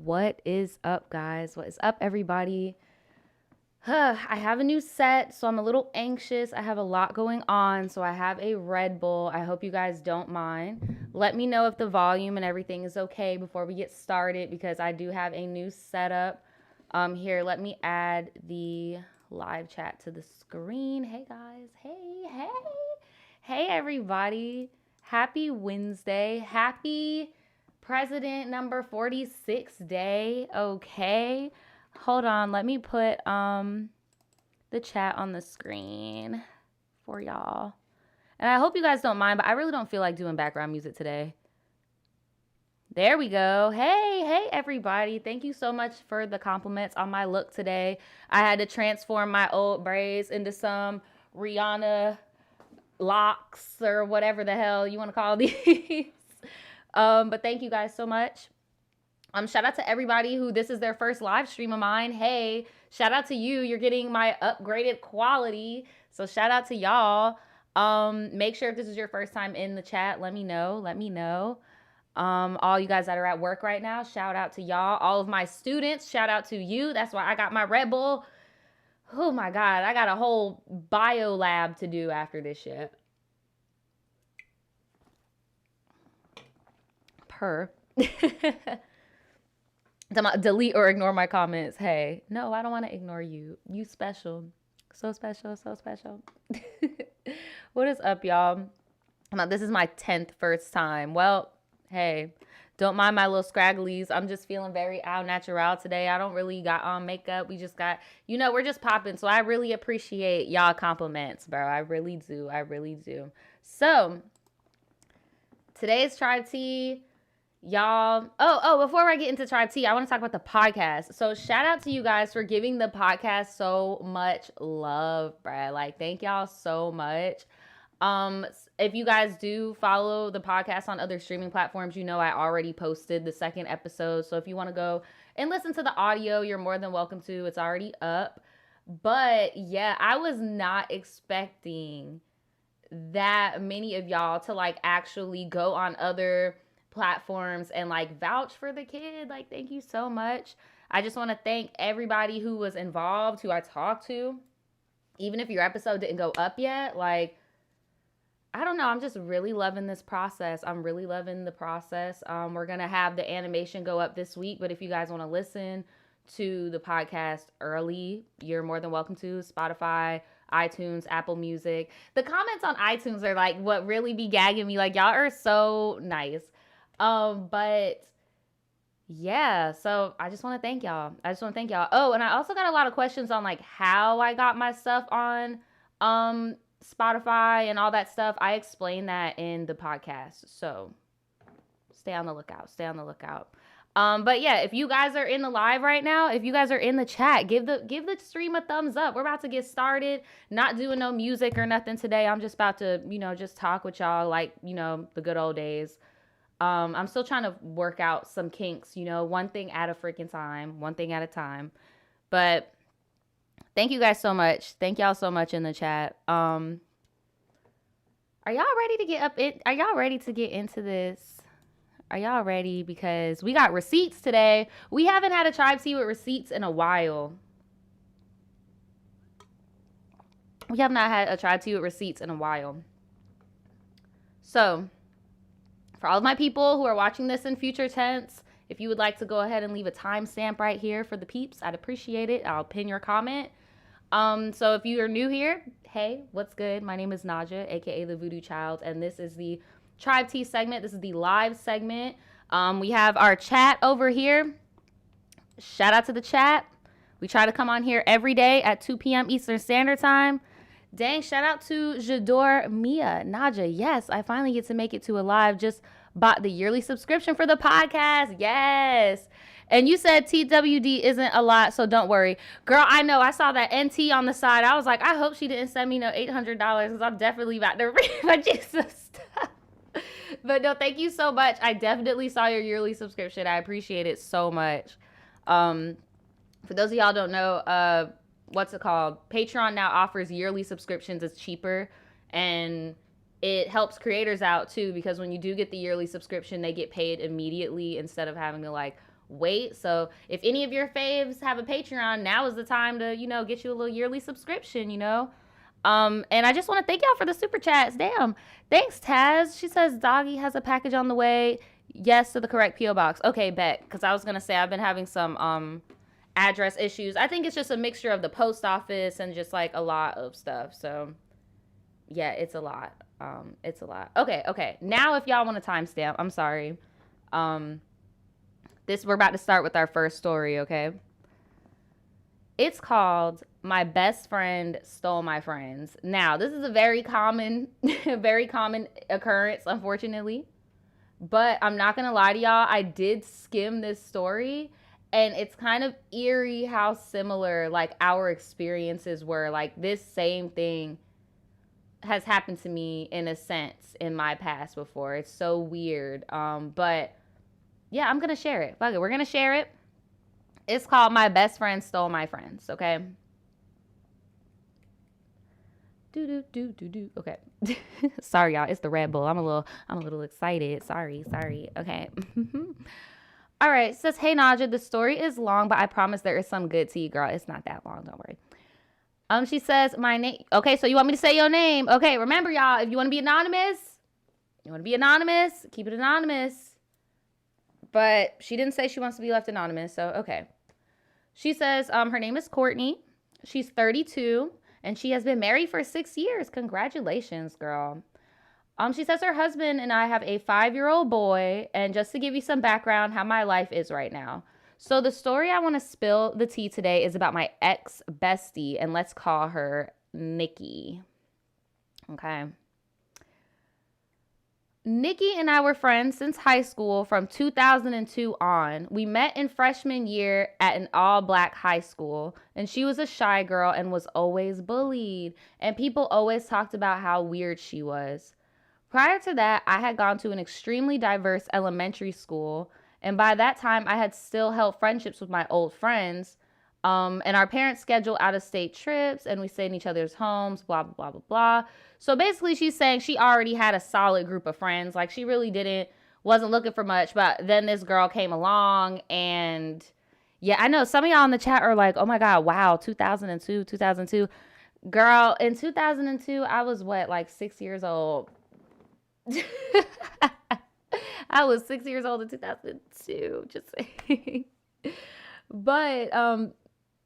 What is up, guys? What is up, everybody? I have a new set, so I'm a little anxious. I have a lot going on, so I have a Red Bull. I hope you guys don't mind. Let me know if the volume and everything is okay before we get started, because I do have a new setup. Here, let me add the live chat to the screen. Hey, guys. Hey, everybody. Happy Wednesday. Happy President number 46 day. Okay. Hold on. Let me put the chat on the screen for y'all. And I hope you guys don't mind, but I really don't feel like doing background music today. There we go. Hey, everybody. Thank you so much for the compliments on my look today. I had to transform my old braids into some Rihanna locks or whatever the hell you want to call these. But thank you guys so much. Shout out to everybody who this is their first live stream of mine. Hey, shout out to you. You're getting my upgraded quality. So shout out to y'all. Make sure if this is your first time in the chat, let me know. All you guys that are at work right now, shout out to y'all. All of my students, shout out to you. That's why I got my Red Bull. Oh my God, I got a whole bio lab to do after this shit. Delete or ignore my comments. Hey, no, I don't want to ignore you. You special. So special. What is up, y'all? This is my 10th first time. Well, hey, don't mind my little scragglies. I'm just feeling very au natural today. I don't really got on makeup. We just got, we're just popping. So I really appreciate y'all compliments, bro. I really do. So today's Tribe Tea. Y'all, before I get into Tribe Tea, I want to talk about the podcast. So shout out to you guys for giving the podcast so much love, bruh. Like, thank y'all so much. If you guys do follow the podcast on other streaming platforms, I already posted the second episode. So if you want to go and listen to the audio, you're more than welcome to. It's already up. But yeah, I was not expecting that many of y'all to like actually go on other platforms and like vouch for the kid. Like, thank you so much. I just want to thank everybody who was involved, who I talked to. Even if your episode didn't go up yet, like, I don't know, I'm just really loving this process. I'm really loving the process. We're gonna have the animation go up this week, but if you guys want to listen to the podcast early, you're more than welcome to. Spotify, iTunes, Apple Music. The comments on iTunes are like what really be gagging me. Like, y'all are so nice. But yeah, so I just want to thank y'all. Oh, and I also got a lot of questions on like how I got my stuff on Spotify and all that stuff. I explained that in the podcast. So stay on the lookout. But yeah, if you guys are in the live right now, if you guys are in the chat, give the stream a thumbs up. We're about to get started. Not doing no music or nothing today. I'm just about to, just talk with y'all like, the good old days. I'm still trying to work out some kinks, one thing at a freaking time, one thing at a time. But thank you guys so much. Thank y'all so much in the chat. Are y'all ready to get up in? Are y'all ready to get into this? Are y'all ready? Because we got receipts today. We haven't had a Tribe Tea with receipts in a while. We have not had a Tribe Tea with receipts in a while. So for all of my people who are watching this in future tense, if you would like to go ahead and leave a timestamp right here for the peeps, I'd appreciate it. I'll pin your comment. So if you are new here, hey, what's good? My name is Naja, aka the Voodoo Child, and this is the Tribe Tea segment. This is the live segment. We have our chat over here. Shout out to the chat. We try to come on here every day at 2 p.m. Eastern Standard Time. Dang, shout out to Jador Mia. Naja, yes, I finally get to make it to a live. Just bought the yearly subscription for the podcast. Yes. And you said TWD isn't a lot, so don't worry. Girl, I know. I saw that NT on the side. I was like, I hope she didn't send me no $800 because I'm definitely about to repurchase some stuff. But no, thank you so much. I definitely saw your yearly subscription. I appreciate it so much. For those of y'all don't know, what's it called? Patreon now offers yearly subscriptions. It's cheaper, and it helps creators out too, because when you do get the yearly subscription, they get paid immediately instead of having to like wait. So if any of your faves have a Patreon, now is the time to, get you a little yearly subscription, And I just want to thank y'all for the super chats. Damn. Thanks, Taz. She says Doggy has a package on the way. Yes, to the correct P.O. box. Okay, bet. Because I was going to say I've been having some address issues. I think it's just a mixture of the post office and just like a lot of stuff. So yeah, it's a lot. It's a lot. Okay. Now if y'all want a timestamp, I'm sorry. We're about to start with our first story, okay? It's called My Best Friend Stole My Friends. Now, this is a very common occurrence, unfortunately. But I'm not going to lie to y'all, I did skim this story, and it's kind of eerie how similar, like, our experiences were. Like, this same thing has happened to me, in a sense, in my past before. It's so weird. But, yeah, I'm going to share it. Fuck it, we're going to share it. It's called My Best Friend Stole My Friends, okay? Okay. Sorry, y'all. It's the Red Bull. I'm a little excited. Sorry. Okay. All right. Says, hey, Naja, the story is long, but I promise there is some good tea, girl. It's not that long. Don't worry. She says, my name. Okay, so you want me to say your name? Okay, remember, y'all, if you want to be anonymous, keep it anonymous. But she didn't say she wants to be left anonymous, so okay. She says her name is Courtney. She's 32, and she has been married for 6 years. Congratulations, girl. She says her husband and I have a 5-year-old boy, and just to give you some background how my life is right now. So the story I want to spill the tea today is about my ex-bestie, and let's call her Nikki. Okay. Nikki and I were friends since high school from 2002 on. We met in freshman year at an all-black high school, and she was a shy girl and was always bullied, and people always talked about how weird she was. Prior to that, I had gone to an extremely diverse elementary school, and by that time, I had still held friendships with my old friends, and our parents scheduled out-of-state trips, and we stayed in each other's homes, blah, blah, blah, blah, blah. So basically, she's saying she already had a solid group of friends. Like, she really wasn't looking for much, but then this girl came along, and yeah, I know some of y'all in the chat are like, oh my God, wow, 2002. Girl, in 2002, I was like 6 years old. I was 6 years old in 2002, just saying. But,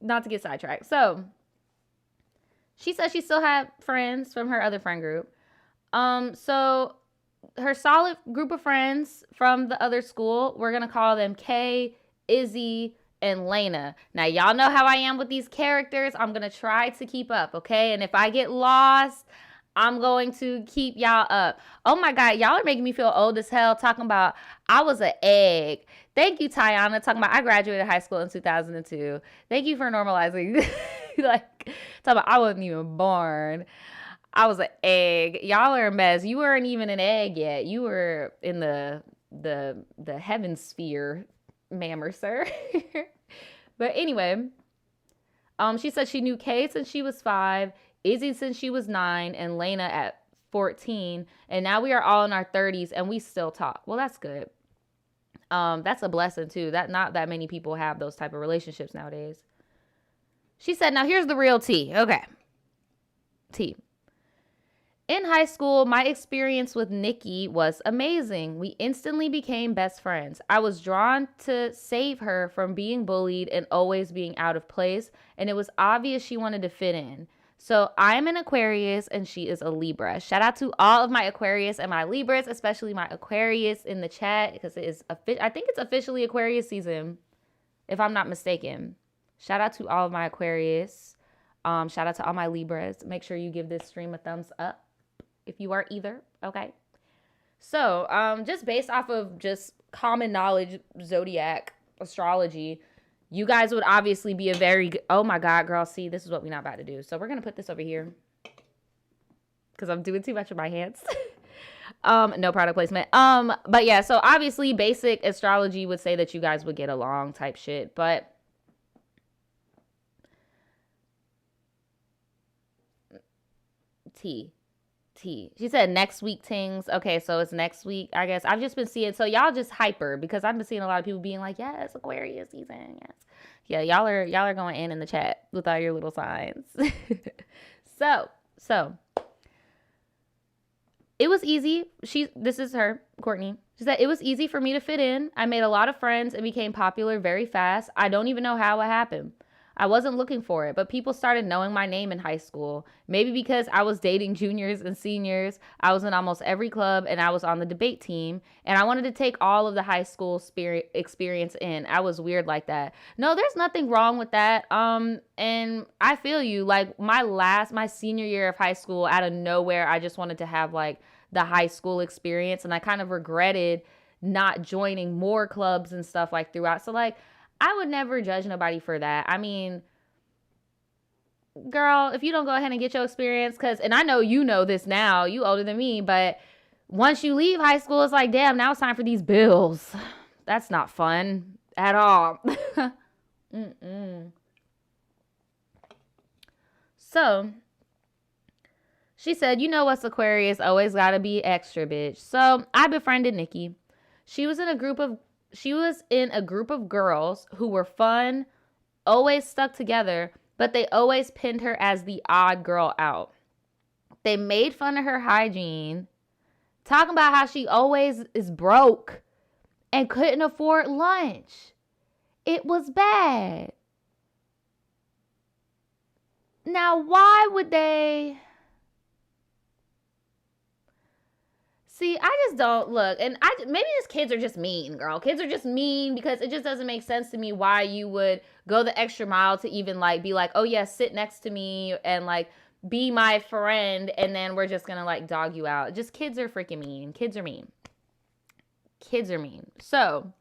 not to get sidetracked. So, she says she still had friends from her other friend group. So her solid group of friends from the other school, we're going to call them Kay, Izzy, and Lena. Now, y'all know how I am with these characters. I'm going to try to keep up, okay? And if I get lost, I'm going to keep y'all up. Oh my God, y'all are making me feel old as hell talking about I was an egg. Thank you, Tiana, talking about I graduated high school in 2002. Thank you for normalizing. Like, talking about I wasn't even born. I was an egg. Y'all are a mess. You weren't even an egg yet. You were in the heaven sphere, ma'am or sir. But anyway, she said she knew Kate since she was 5, Izzy since she was 9, and Lena at 14. And now we are all in our 30s and we still talk. Well, that's good. That's a blessing too. That not that many people have those type of relationships nowadays. She said, now here's the real tea. Okay. Tea. In high school, my experience with Nikki was amazing. We instantly became best friends. I was drawn to save her from being bullied and always being out of place, and it was obvious she wanted to fit in. So I'm an Aquarius and she is a Libra. Shout out to all of my Aquarius and my Libras, especially my Aquarius in the chat, because I think it's officially Aquarius season, if I'm not mistaken. Shout out to all of my Aquarius. Shout out to all my Libras. Make sure you give this stream a thumbs up if you are either. Okay. So, just based off of just common knowledge, zodiac astrology, you guys would obviously be a very good, oh my God, girl, see, this is what we're not about to do. So we're going to put this over here because I'm doing too much with my hands. No product placement. But yeah, so obviously basic astrology would say that you guys would get along type shit, but T. T. She said next week things. Okay, so it's next week, I guess. I've just been seeing, so y'all just hyper because I've been seeing a lot of people being like, yes, Aquarius season, yes. Yeah, y'all are going in the chat with all your little signs. So it was easy. This is her, Courtney. She said, it was easy for me to fit in. I made a lot of friends and became popular very fast. I don't even know how it happened. I wasn't looking for it, but people started knowing my name in high school. Maybe because I was dating juniors and seniors. I was in almost every club and I was on the debate team. And I wanted to take all of the high school experience in. I was weird like that. No, there's nothing wrong with that. And I feel you. Like my senior year of high school, out of nowhere, I just wanted to have like the high school experience. And I kind of regretted not joining more clubs and stuff like throughout. So like, I would never judge nobody for that. I mean, girl, if you don't go ahead and get your experience, and I know you know this now, you older than me, but once you leave high school, it's like, damn, now it's time for these bills. That's not fun at all. So, she said, you know what's Aquarius, always gotta be extra, bitch. So, I befriended Nikki. She was in a group of girls who were fun, always stuck together, but they always pinned her as the odd girl out. They made fun of her hygiene, talking about how she always is broke and couldn't afford lunch. It was bad. Now, why would they... See, I just don't look, and maybe just kids are just mean, girl. Kids are just mean because it just doesn't make sense to me why you would go the extra mile to even like be like, oh yeah, sit next to me and like be my friend, and then we're just gonna like dog you out. Just kids are freaking mean. Kids are mean. Kids are mean. So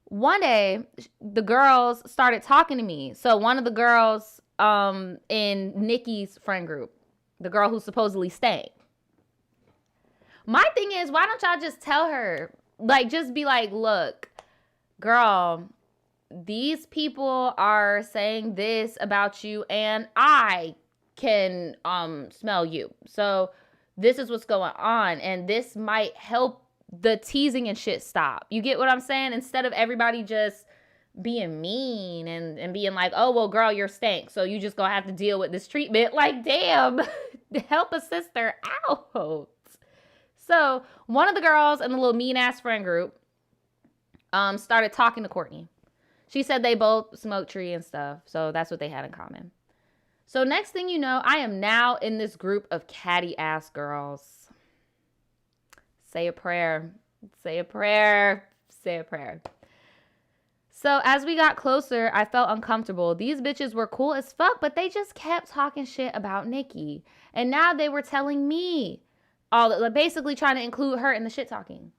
one day the girls started talking to me. So one of the girls in Nikki's friend group, the girl who's supposedly staying. My thing is, why don't y'all just tell her? Like, just be like, look, girl, these people are saying this about you and I can smell you. So this is what's going on. And this might help the teasing and shit stop. You get what I'm saying? Instead of everybody just being mean and being like, oh, well, girl, you're stank, so you just gonna have to deal with this treatment. Like, damn, help a sister out. So one of the girls in the little mean-ass friend group started talking to Courtney. She said they both smoke tree and stuff, so that's what they had in common. So next thing you know, I am now in this group of catty-ass girls. Say a prayer. Say a prayer. Say a prayer. So as we got closer, I felt uncomfortable. These bitches were cool as fuck, but they just kept talking shit about Nikki. And now they were telling me basically trying to include her in the shit talking.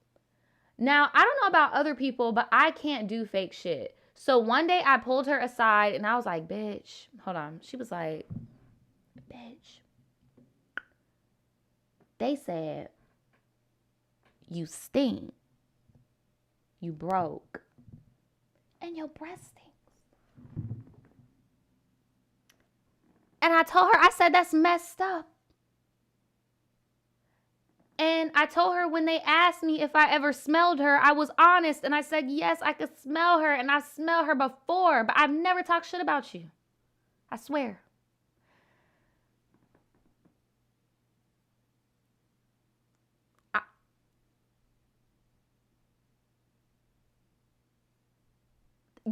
Now, I don't know about other people, but I can't do fake shit. So one day I pulled her aside and I was like, bitch, hold on. She was like, bitch, they said you stink, you broke, and your breath stinks. And I told her, I said, that's messed up. And I told her when they asked me if I ever smelled her, I was honest. And I said, yes, I could smell her. And I smelled her before, but I've never talked shit about you. I swear.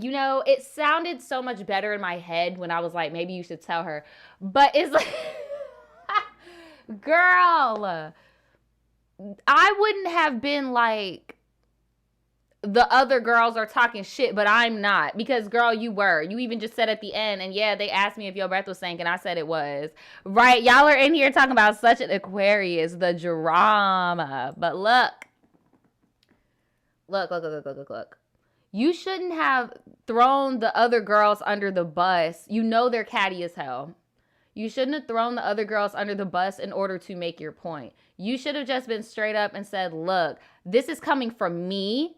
You know, it sounded so much better in my head when I was like, maybe you should tell her. But it's like, girl, I wouldn't have been like, the other girls are talking shit, but I'm not. Because, girl, you were. You even just said at the end, and yeah, they asked me if your breath was stank, and I said it was. Right? Y'all are in here talking about such an Aquarius, the drama. But look. You shouldn't have thrown the other girls under the bus. You know they're catty as hell. You shouldn't have thrown the other girls under the bus in order to make your point. You should have just been straight up and said, look, this is coming from me.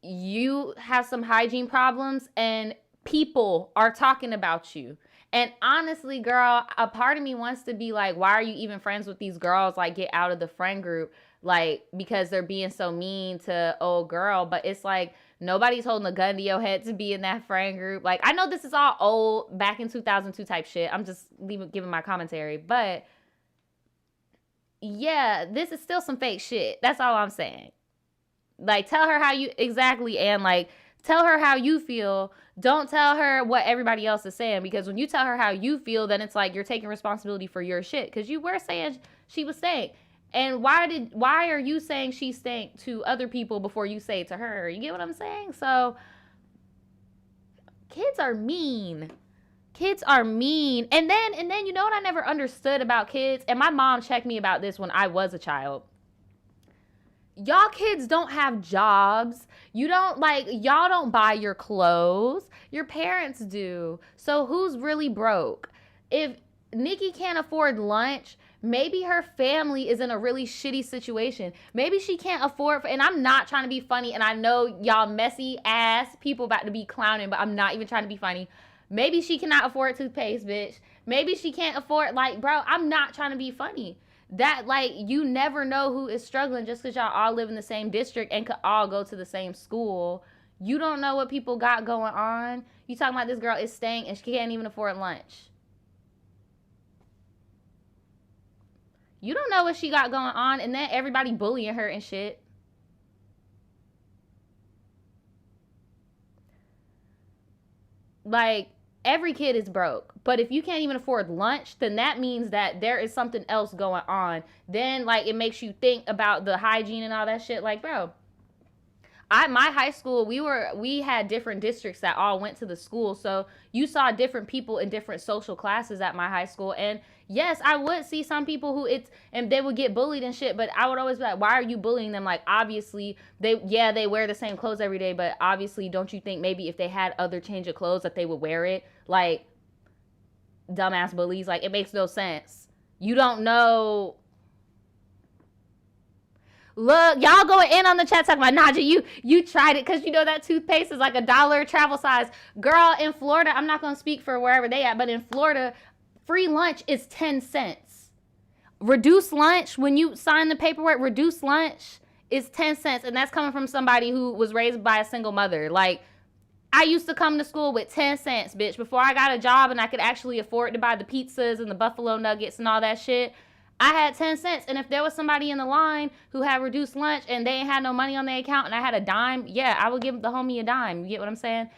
You have some hygiene problems and people are talking about you. And honestly, girl, a part of me wants to be like, why are you even friends with these girls? Like, get out of the friend group. Like, because they're being so mean to old girl. But it's like, nobody's holding a gun to your head to be in that friend group. Like, I know this is all old, back in 2002 type shit. I'm just giving my commentary. But, yeah, this is still some fake shit. That's all I'm saying. Like, tell her how you, exactly, and, like, tell her how you feel. Don't tell her what everybody else is saying, because when you tell her how you feel, then it's like you're taking responsibility for your shit, because you were saying she was stank. And why are you saying she stank to other people before you say it to her? You get what I'm saying? So, kids are mean. Kids are mean. And then you know what I never understood about kids? And my mom checked me about this when I was a child. Y'all kids don't have jobs. You don't, like, y'all don't buy your clothes. Your parents do. So who's really broke? If Nikki can't afford lunch, maybe her family is in a really shitty situation. Maybe she can't afford, and I'm not trying to be funny, and I know y'all messy ass people about to be clowning, but I'm not even trying to be funny. Maybe she cannot afford toothpaste, bitch. Maybe she can't afford, like, bro, I'm not trying to be funny. That, like, you never know who is struggling just because y'all all live in the same district and could all go to the same school. You don't know what people got going on. You talking about this girl is staying and she can't even afford lunch. You don't know what she got going on, and then everybody bullying her and shit. Like, every kid is broke. But if you can't even afford lunch, then that means that there is something else going on. Then, like, it makes you think about the hygiene and all that shit. Like, bro, my high school, we had different districts that all went to the school. So you saw different people in different social classes at my high school. And yes, I would see some people who and they would get bullied and shit, but I would always be like, why are you bullying them? Like, obviously they wear the same clothes every day, but obviously don't you think maybe if they had other change of clothes that they would wear it? Like, dumbass bullies. Like, it makes no sense. You don't know. Look, y'all going in on the chat talking about, Naja, you tried it because you know that toothpaste is like $1 travel size. Girl, in Florida, I'm not going to speak for wherever they at, but in Florida, free lunch is 10 cents. Reduced lunch, when you sign the paperwork, reduced lunch is 10 cents. And that's coming from somebody who was raised by a single mother. Like, I used to come to school with 10 cents, bitch. Before I got a job and I could actually afford to buy the pizzas and the buffalo nuggets and all that shit, I had 10 cents. And if there was somebody in the line who had reduced lunch and they ain't had no money on their account and I had a dime, yeah, I would give the homie a dime. You get what I'm saying?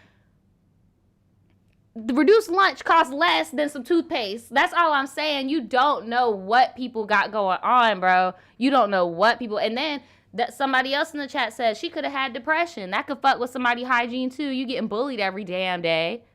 The reduced lunch costs less than some toothpaste. That's all I'm saying. You don't know what people got going on, bro. You don't know what people. And then that somebody else in the chat said she could have had depression. That could fuck with somebody's hygiene too. You getting bullied every damn day.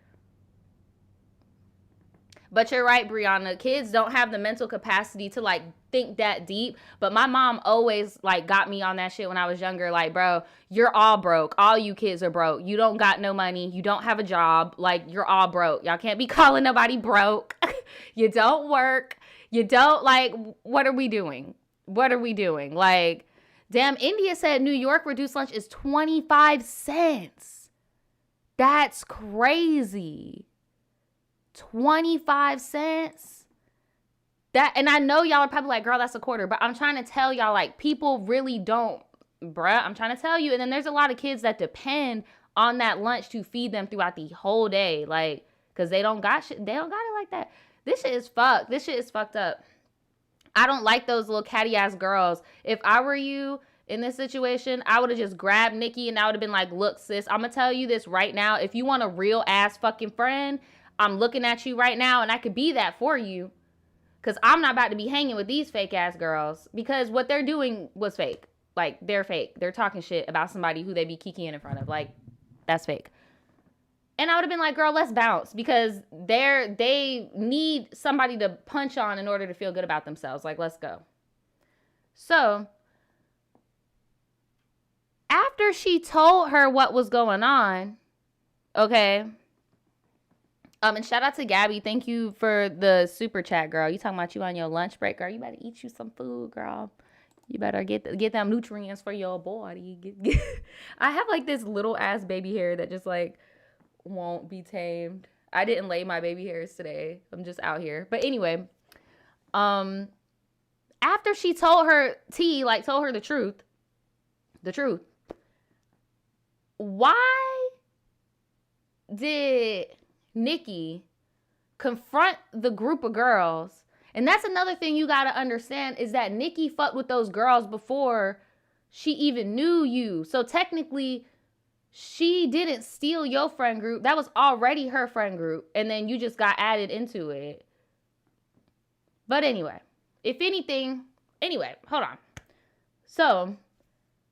But you're right, Brianna. Kids don't have the mental capacity to, like, think that deep. But my mom always, like, got me on that shit when I was younger. Like, bro, you're all broke. All you kids are broke. You don't got no money. You don't have a job. Like, you're all broke. Y'all can't be calling nobody broke. You don't work. You don't, like, what are we doing? What are we doing? Like, damn, India said New York reduced lunch is 25 cents. That's crazy. 25 cents. That, and I know y'all are probably like, girl, that's a quarter, but I'm trying to tell y'all, like, people really don't, bruh, I'm trying to tell you. And then there's a lot of kids that depend on that lunch to feed them throughout the whole day, like, because they don't got shit, they don't got it like that. This shit is fucked. This shit is fucked up. I don't like those little catty ass girls. If I were you in this situation, I would have just grabbed Nikki and I would have been like, look, sis, I'm gonna tell you this right now. If you want a real ass fucking friend, I'm looking at you right now and I could be that for you. Because I'm not about to be hanging with these fake ass girls. Because what they're doing was fake. Like, they're fake. They're talking shit about somebody who they be kikiing in front of. Like, that's fake. And I would have been like, girl, let's bounce. Because they need somebody to punch on in order to feel good about themselves. Like, let's go. So, after she told her what was going on, okay. And shout out to Gabby. Thank you for the super chat, girl. You talking about you on your lunch break, girl. You better eat you some food, girl. You better get them nutrients for your body. I have, like, this little ass baby hair that just, like, won't be tamed. I didn't lay my baby hairs today. I'm just out here. But anyway, after she told her tea, like told her the truth, why did Nikki confront the group of girls? And that's another thing you got to understand is that Nikki fucked with those girls before she even knew you. So technically, she didn't steal your friend group. That was already her friend group. And then you just got added into it. But anyway, hold on. So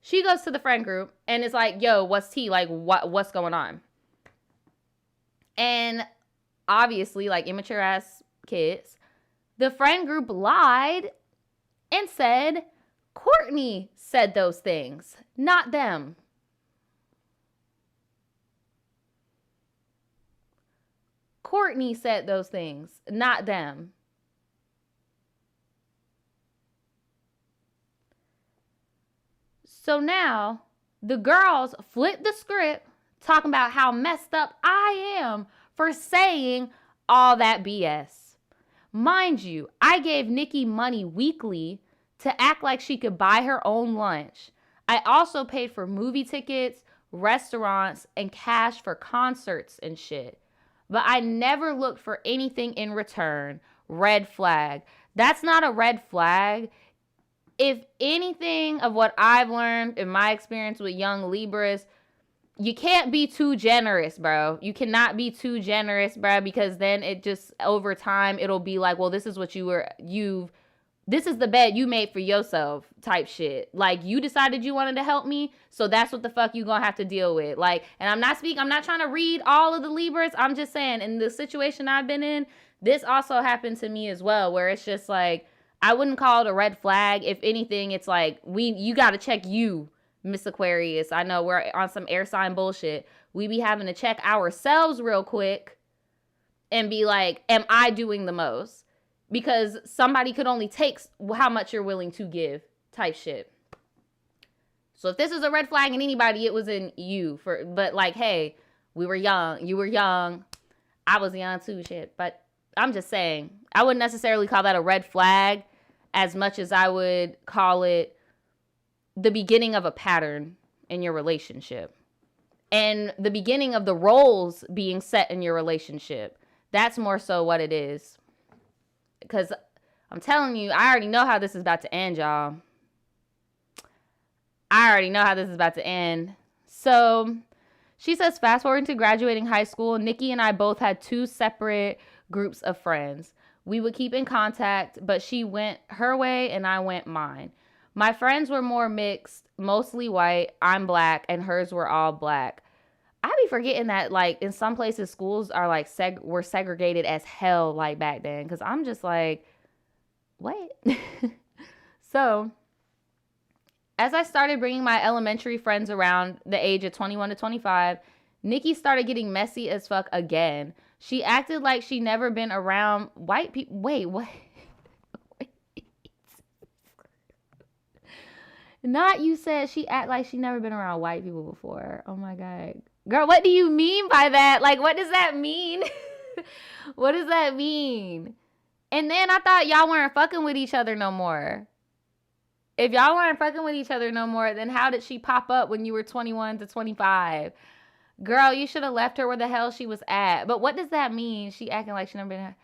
she goes to the friend group and is like, yo, what's tea? Like, what's going on? And obviously, like immature ass kids, the friend group lied and said Courtney said those things, not them. Courtney said those things, not them. So now the girls flip the script talking about how messed up I am for saying all that BS. Mind you, I gave Nikki money weekly to act like she could buy her own lunch. I also paid for movie tickets, restaurants, and cash for concerts and shit. But I never looked for anything in return. Red flag. That's not a red flag. If anything of what I've learned in my experience with young Libras, you can't be too generous, bro. You cannot be too generous, bro, because then it just, over time, it'll be like, well, this is what this is the bed you made for yourself type shit. Like, you decided you wanted to help me, so that's what the fuck you gonna have to deal with. Like, and I'm not trying to read all of the Libras. I'm just saying, in the situation I've been in, this also happened to me as well, where it's just like, I wouldn't call it a red flag. If anything, it's like, you gotta check you, Miss Aquarius. I know we're on some air sign bullshit. We be having to check ourselves real quick and be like, am I doing the most? Because somebody could only take how much you're willing to give type shit. So if this is a red flag in anybody, it was in you. But like, hey, we were young. You were young. I was young too, shit. But I'm just saying, I wouldn't necessarily call that a red flag as much as I would call it the beginning of a pattern in your relationship. And the beginning of the roles being set in your relationship. That's more so what it is. Because I'm telling you, I already know how this is about to end, y'all. I already know how this is about to end. So she says, fast forward to graduating high school, Nikki and I both had two separate groups of friends. We would keep in contact, but she went her way and I went mine. My friends were more mixed, mostly white. I'm black, and hers were all black. I be forgetting that, like, in some places, schools are, like, were segregated as hell, like, back then. Because I'm just like, what? So, as I started bringing my elementary friends around the age of 21 to 25, Nikki started getting messy as fuck again. She acted like she never been around white people. Wait, what? Not you said she act like she never been around white people before. Oh my God. Girl, what do you mean by that? Like, what does that mean? What does that mean? And then I thought y'all weren't fucking with each other no more. If y'all weren't fucking with each other no more, then how did she pop up when you were 21 to 25? Girl, you should have left her where the hell she was at. But what does that mean? She acting like she never been.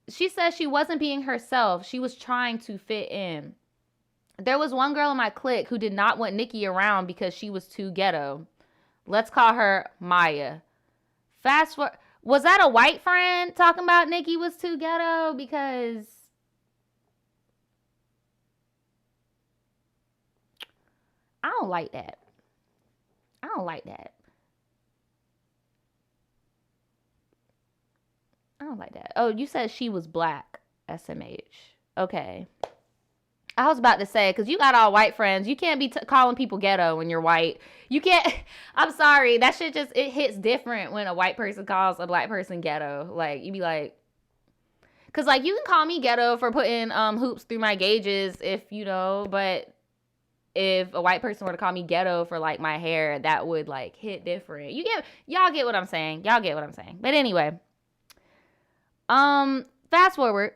She says she wasn't being herself. She was trying to fit in. There was one girl in my clique who did not want Nikki around because she was too ghetto. Let's call her Maya. Fast forward. Was that a white friend talking about Nikki was too ghetto? Because I don't like that. I don't like that. I don't like that. Oh, you said she was black. SMH. Okay. I was about to say, because you got all white friends. You can't be calling people ghetto when you're white. You can't. I'm sorry. That shit just, it hits different when a white person calls a black person ghetto. Like, you be like, because, like, you can call me ghetto for putting hoops through my gauges if, you know, but if a white person were to call me ghetto for, like, my hair, that would, like, hit different. Y'all get what I'm saying. Y'all get what I'm saying. But anyway, Fast forward.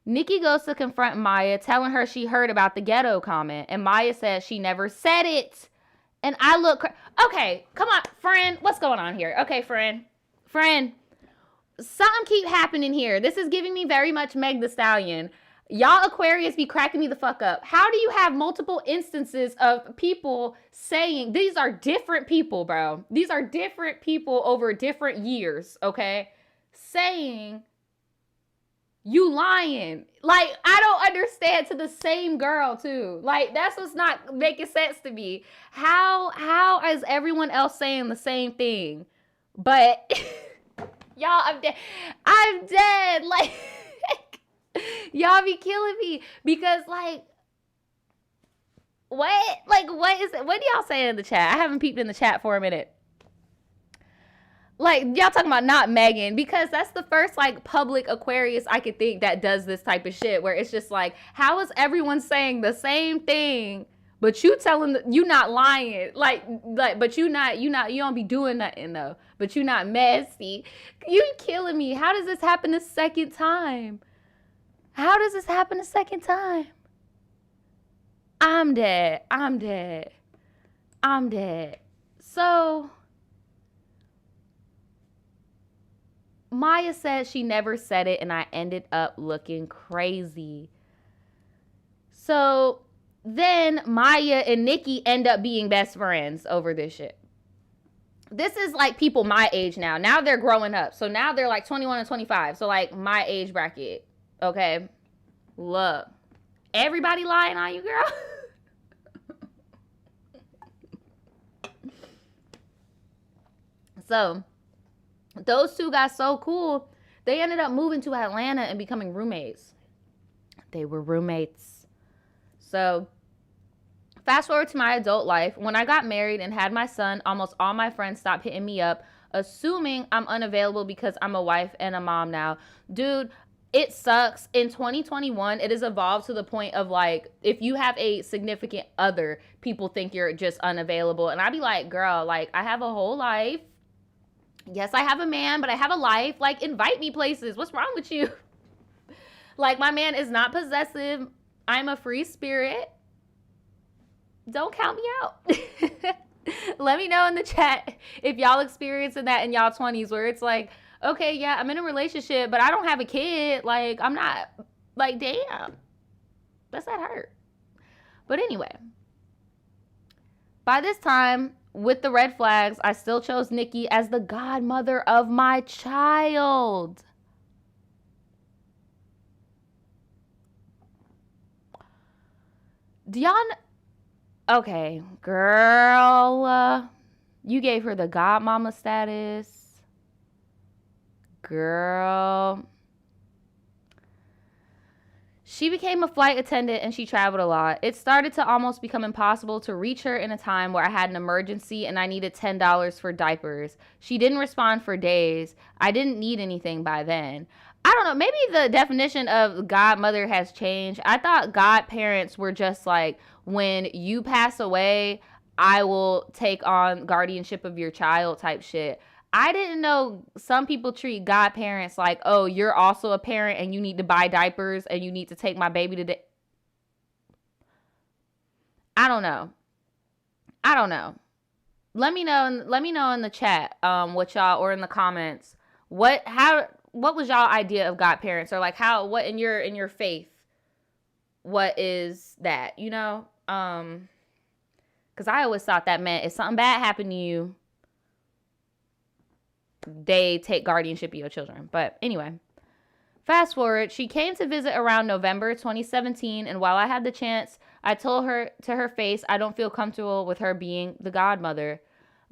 Nikki goes to confront Maya, telling her she heard about the ghetto comment, and Maya says she never said it. And I look, okay, come on, friend, what's going on here? Okay, friend, something keep happening here. This is giving me very much Meg the Stallion. Y'all Aquarius be cracking me the fuck up. How do you have multiple instances of people saying, these are different people, bro. These are different people over different years, okay? Saying, you lying. Like, I don't understand, to the same girl, too. Like, that's what's not making sense to me. How is everyone else saying the same thing? But, y'all, I'm dead. Like, y'all be killing me. Because, like, what? Like, what is it? What do y'all say in the chat? I haven't peeped in the chat for a minute. Like, y'all talking about not Megan, because that's the first, like, public Aquarius I could think that does this type of shit, where it's just like, how is everyone saying the same thing, but you telling, you not lying, like, but you don't be doing nothing, though, but you not messy. You killing me. How does this happen a second time? How does this happen a second time? I'm dead. So, Maya said she never said it, and I ended up looking crazy. So then Maya and Nikki end up being best friends over this shit. This is like people my age now. Now they're growing up. So now they're like 21 and 25. So like my age bracket. Okay. Look. Everybody lying on you, girl. So those two got so cool, they ended up moving to Atlanta and becoming roommates. They were roommates. So, fast forward to my adult life. When I got married and had my son, almost all my friends stopped hitting me up, assuming I'm unavailable because I'm a wife and a mom now. Dude, it sucks. In 2021, it has evolved to the point of, like, if you have a significant other, people think you're just unavailable. And I'd be like, girl, like, I have a whole life. Yes, I have a man, but I have a life. Like, invite me places. What's wrong with you? Like, my man is not possessive. I'm a free spirit. Don't count me out. Let me know in the chat if y'all experiencing that in y'all 20s, where it's like, okay, yeah, I'm in a relationship, but I don't have a kid. Like, I'm not, like, damn. Does that hurt? But anyway, by this time, with the red flags, I still chose Nikki as the godmother of my child. Okay, girl, you gave her the godmama status. Girl. She became a flight attendant and she traveled a lot. It started to almost become impossible to reach her in a time where I had an emergency and I needed $10 for diapers. She didn't respond for days. I didn't need anything by then. I don't know. Maybe the definition of godmother has changed. I thought godparents were just like, when you pass away, I will take on guardianship of your child type shit. I didn't know some people treat godparents like, oh, you're also a parent and you need to buy diapers and you need to take my baby to I don't know. Let me know in the chat what y'all, or in the comments, what was y'all idea of godparents, or like what in your faith, what is that, you know? Cuz I always thought that meant if something bad happened to you, they take guardianship of your children. But anyway, fast forward, she came to visit around November 2017, and while I had the chance, I told her to her face I don't feel comfortable with her being the godmother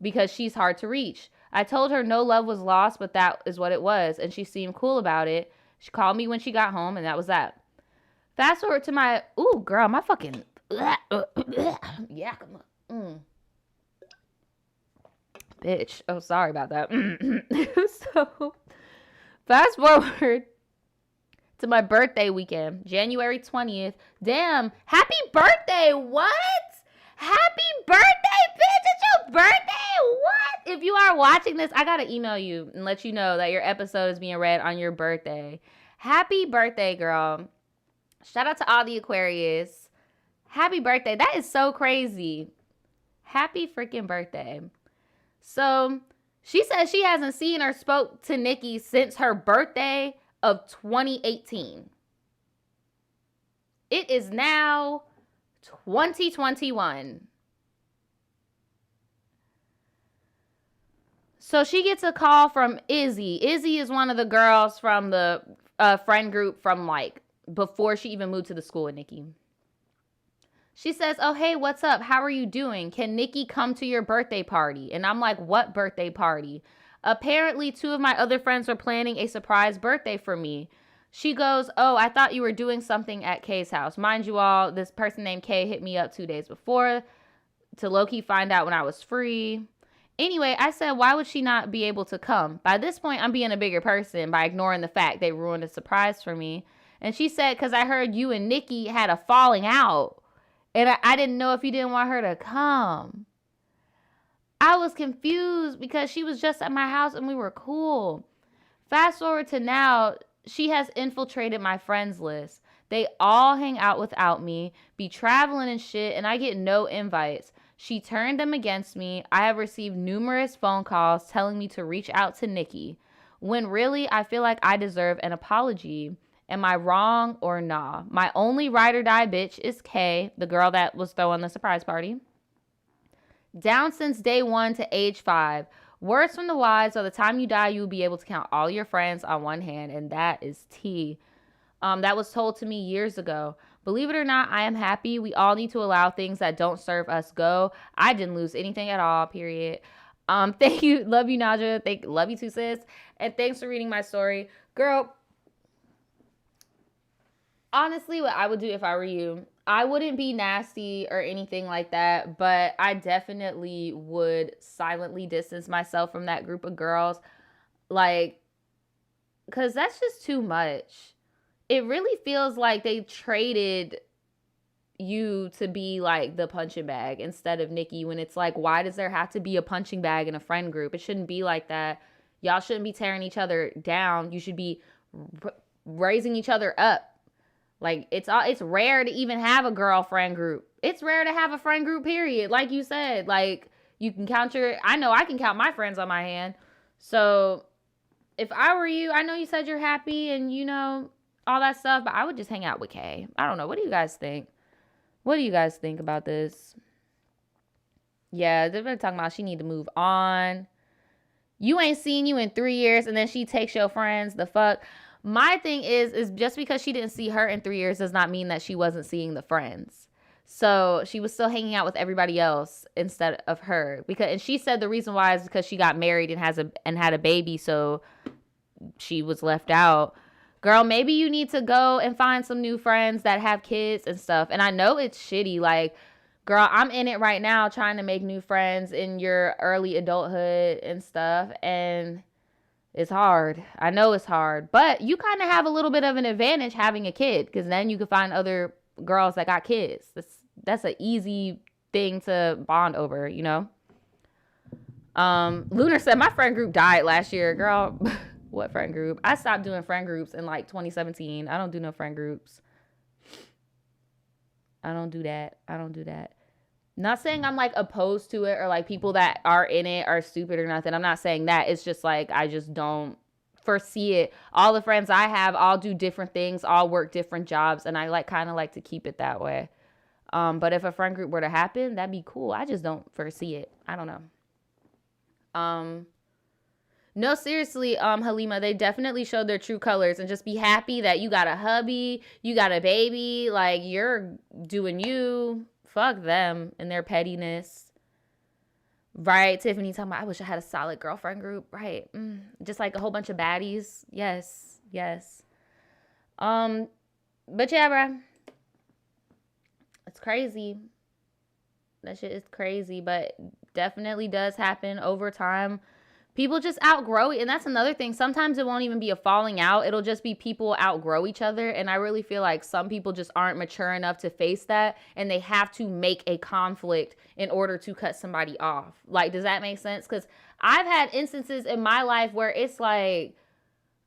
because she's hard to reach. I told her no love was lost, but that is what it was, and she seemed cool about it. She called me when she got home, and that was that. Fast forward to my, ooh, girl, my fucking, yeah, come on. Bitch. Oh, sorry about that. So, fast forward to my birthday weekend, January 20th. Damn. Happy birthday. What? Happy birthday, bitch. It's your birthday. what? If you are watching this, I gotta email you and let you know that your episode is being read on your birthday. Happy birthday, girl. Shout out to all the Aquarius. Happy birthday. That is so crazy. Happy freaking birthday. So she says she hasn't seen or spoke to Nikki since her birthday of 2018. It is now 2021. So she gets a call from Izzy. Izzy is one of the girls from the friend group from like before she even moved to the school with Nikki. She says, oh, hey, what's up? How are you doing? Can Nikki come to your birthday party? And I'm like, what birthday party? Apparently, 2 of my other friends were planning a surprise birthday for me. She goes, oh, I thought you were doing something at Kay's house. Mind you all, this person named Kay hit me up 2 days before to low-key find out when I was free. Anyway, I said, why would she not be able to come? By this point, I'm being a bigger person by ignoring the fact they ruined a surprise for me. And she said, because I heard you and Nikki had a falling out. And I didn't know if you didn't want her to come. I was confused because she was just at my house and we were cool. Fast forward to now, she has infiltrated my friends list. They all hang out without me, be traveling and shit, and I get no invites. She turned them against me. I have received numerous phone calls telling me to reach out to Nikki, when really I feel like I deserve an apology. Am I wrong or nah? My only ride or die bitch is Kay, the girl that was throwing the surprise party. Down since day 1 to age 5. Words from the wise, so the time you die, you'll be able to count all your friends on one hand, and that is tea. That was told to me years ago. Believe it or not, I am happy. We all need to allow things that don't serve us go. I didn't lose anything at all, period. Thank you. Love you, Naja. Love you too, sis. And thanks for reading my story. Girl, honestly, what I would do if I were you, I wouldn't be nasty or anything like that, but I definitely would silently distance myself from that group of girls. Like, because that's just too much. It really feels like they traded you to be like the punching bag instead of Nikki, when it's like, why does there have to be a punching bag in a friend group? It shouldn't be like that. Y'all shouldn't be tearing each other down. You should be raising each other up. Like, it's rare to even have a girlfriend group. It's rare to have a friend group, period. Like you said, like, you can count I know I can count my friends on my hand. So if I were you, I know you said you're happy and, you know, all that stuff, but I would just hang out with Kay. I don't know. What do you guys think? What do you guys think about this? Yeah, they're talking about she need to move on. You ain't seen you in 3 years, and then she takes your friends. The fuck? My thing is just because she didn't see her in 3 years does not mean that she wasn't seeing the friends. So she was still hanging out with everybody else instead of her. And she said the reason why is because she got married and had a baby, so she was left out. Girl, maybe you need to go and find some new friends that have kids and stuff. And I know it's shitty. Like, girl, I'm in it right now trying to make new friends in your early adulthood and stuff. And it's hard. I know it's hard. But you kind of have a little bit of an advantage having a kid, because then you can find other girls that got kids. That's an easy thing to bond over, you know? Lunar said, my friend group died last year. Girl, what friend group? I stopped doing friend groups in like 2017. I don't do no friend groups. I don't do that. Not saying I'm like opposed to it or like people that are in it are stupid or nothing. I'm not saying that. It's just like I just don't foresee it. All the friends I have all do different things, all work different jobs, and I like kind of like to keep it that way. But if a friend group were to happen, that'd be cool. I just don't foresee it. I don't know. No, seriously, Halima, they definitely showed their true colors, and just be happy that you got a hubby, you got a baby, like you're doing you. Fuck them and their pettiness. Right, Tiffany talking about, I wish I had a solid girlfriend group. Right. Just like a whole bunch of baddies. Yes. But yeah, bruh. It's crazy. That shit is crazy, but definitely does happen over time. People just outgrow it. And that's another thing. Sometimes it won't even be a falling out. It'll just be people outgrow each other. And I really feel like some people just aren't mature enough to face that. And they have to make a conflict in order to cut somebody off. Like, does that make sense? Because I've had instances in my life where it's like,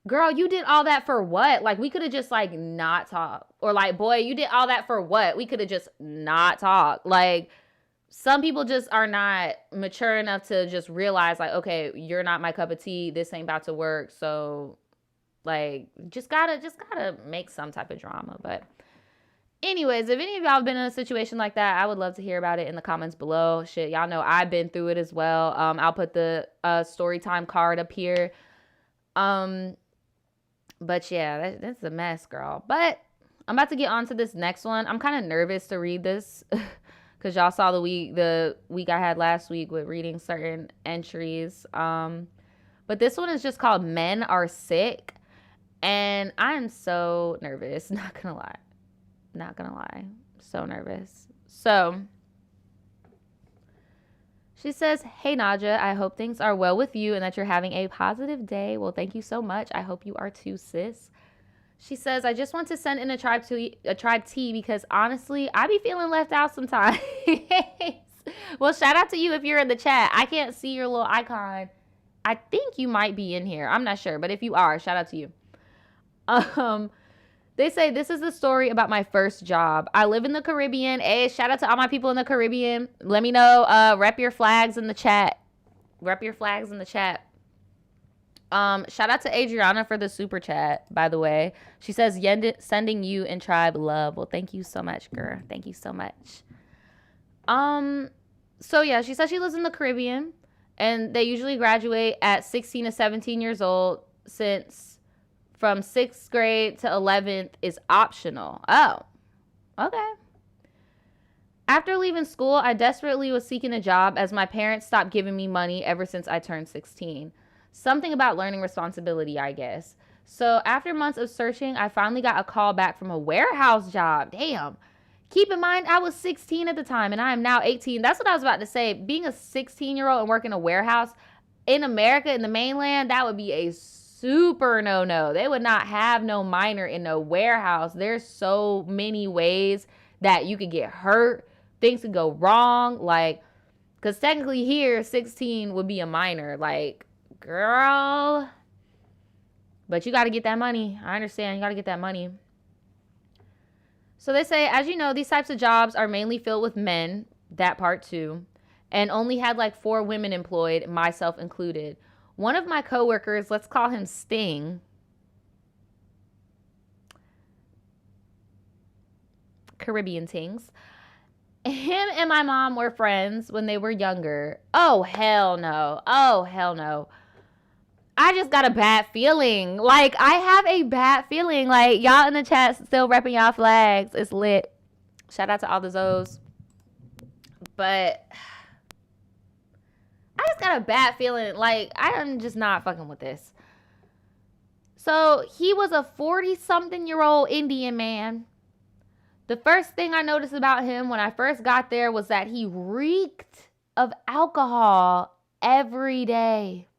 girl, you did all that for what? Like, we could have just, like, not talked. Or, like, boy, you did all that for what? We could have just not talked. Like, some people just are not mature enough to just realize, like, okay, you're not my cup of tea. This ain't about to work. So, like, just gotta make some type of drama. But anyways, if any of y'all have been in a situation like that, I would love to hear about it in the comments below. Shit, y'all know I've been through it as well. I'll put the story time card up here. But yeah, that's a mess, girl. But I'm about to get on to this next one. I'm kind of nervous to read this. Because y'all saw the week I had last week with reading certain entries. But this one is just called Men Are Sick. And I am so nervous. Not gonna lie. So nervous. So, she says, hey, Naja, I hope things are well with you and that you're having a positive day. Well, thank you so much. I hope you are too, sis. She says, I just want to send in a tribe tea because honestly, I be feeling left out sometimes. Well, shout out to you if you're in the chat. I can't see your little icon. I think you might be in here. I'm not sure, but if you are, shout out to you. They say, this is the story about my first job. I live in the Caribbean. Hey, shout out to all my people in the Caribbean. Let me know. Rep your flags in the chat. Rep your flags in the chat. Shout out to Adriana for the super chat, by the way. She says, sending you and tribe love. Well, thank you so much, girl. Thank you so much. So yeah, she says she lives in the Caribbean and they usually graduate at 16 to 17 years old since from 6th grade to 11th is optional. Oh, okay. After leaving school, I desperately was seeking a job as my parents stopped giving me money ever since I turned 16. Something about learning responsibility, I guess. So after months of searching, I finally got a call back from a warehouse job. Damn. Keep in mind, I was 16 at the time and I am now 18. That's what I was about to say. Being a 16-year-old and working a warehouse in America, in the mainland, that would be a super no-no. They would not have no minor in a warehouse. There's so many ways that you could get hurt. Things could go wrong. Like, because technically here, 16 would be a minor. Like, girl, but you got to get that money. I understand. You got to get that money. So they say, as you know, these types of jobs are mainly filled with men, that part too, and only had like 4 women employed, myself included. One of my coworkers, let's call him Sting. Caribbean things. Him and my mom were friends when they were younger. Oh, hell no. Oh, hell no. I just got a bad feeling. Like, I have a bad feeling. Like, y'all in the chat still repping y'all flags. It's lit. Shout out to all the Zoes. But I just got a bad feeling. Like, I am just not fucking with this. So, he was a 40-something-year-old Indian man. The first thing I noticed about him when I first got there was that he reeked of alcohol every day.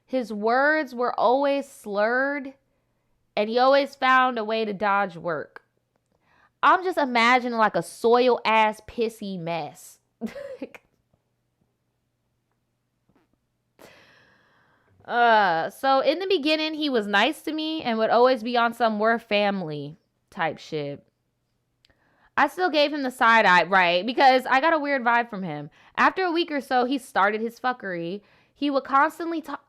His words were always slurred, and he always found a way to dodge work. I'm just imagining like a soil-ass pissy mess. So in the beginning, he was nice to me and would always be on some we're family type shit. I still gave him the side eye, right? Because I got a weird vibe from him. After a week or so, he started his fuckery. He would constantly talk.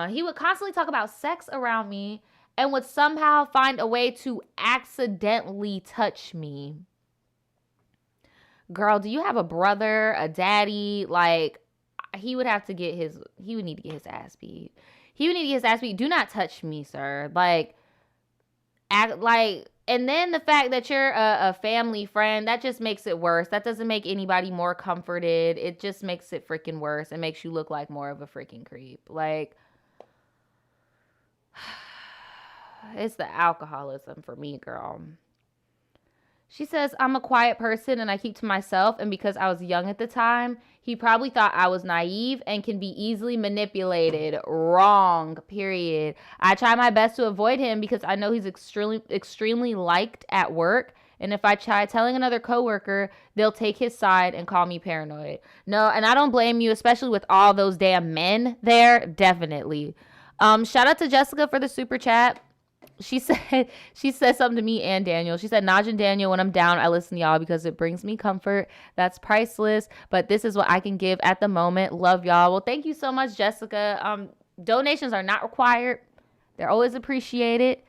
He would constantly talk about sex around me and would somehow find a way to accidentally touch me. Girl, do you have a brother, a daddy? Like, he would need to get his ass beat. He would need to get his ass beat. Do not touch me, sir. Like, and then the fact that you're a family friend, that just makes it worse. That doesn't make anybody more comforted. It just makes it freaking worse. It makes you look like more of a freaking creep. Like, it's the alcoholism for me, girl. She says, I'm a quiet person and I keep to myself. And because I was young at the time, he probably thought I was naive and can be easily manipulated. Wrong, period. I try my best to avoid him because I know he's extremely liked at work. And if I try telling another coworker, they'll take his side and call me paranoid. No, and I don't blame you, especially with all those damn men there. Definitely. Shout out to Jessica for the super chat. She said something to me and Daniel. She said, Naj and Daniel, when I'm down, I listen to y'all because it brings me comfort. That's priceless. But this is what I can give at the moment. Love y'all. Well, thank you so much, Jessica. Donations are not required. They're always appreciated.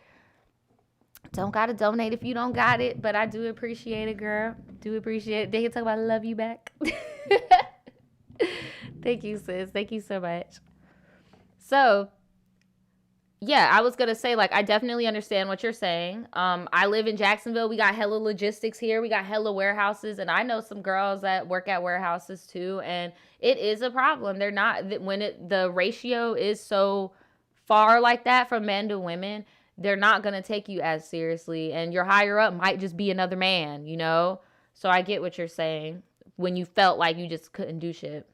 Don't gotta donate if you don't got it, but I do appreciate it, girl. Do appreciate it. They can talk about love you back. Thank you, sis. Thank you so much. So, yeah, I was going to say, like, I definitely understand what you're saying. I live in Jacksonville. We got hella logistics here. We got hella warehouses. And I know some girls that work at warehouses, too. And it is a problem. They're not, when the ratio is so far like that from men to women, they're not going to take you as seriously. And your higher up might just be another man, you know? So I get what you're saying when you felt like you just couldn't do shit.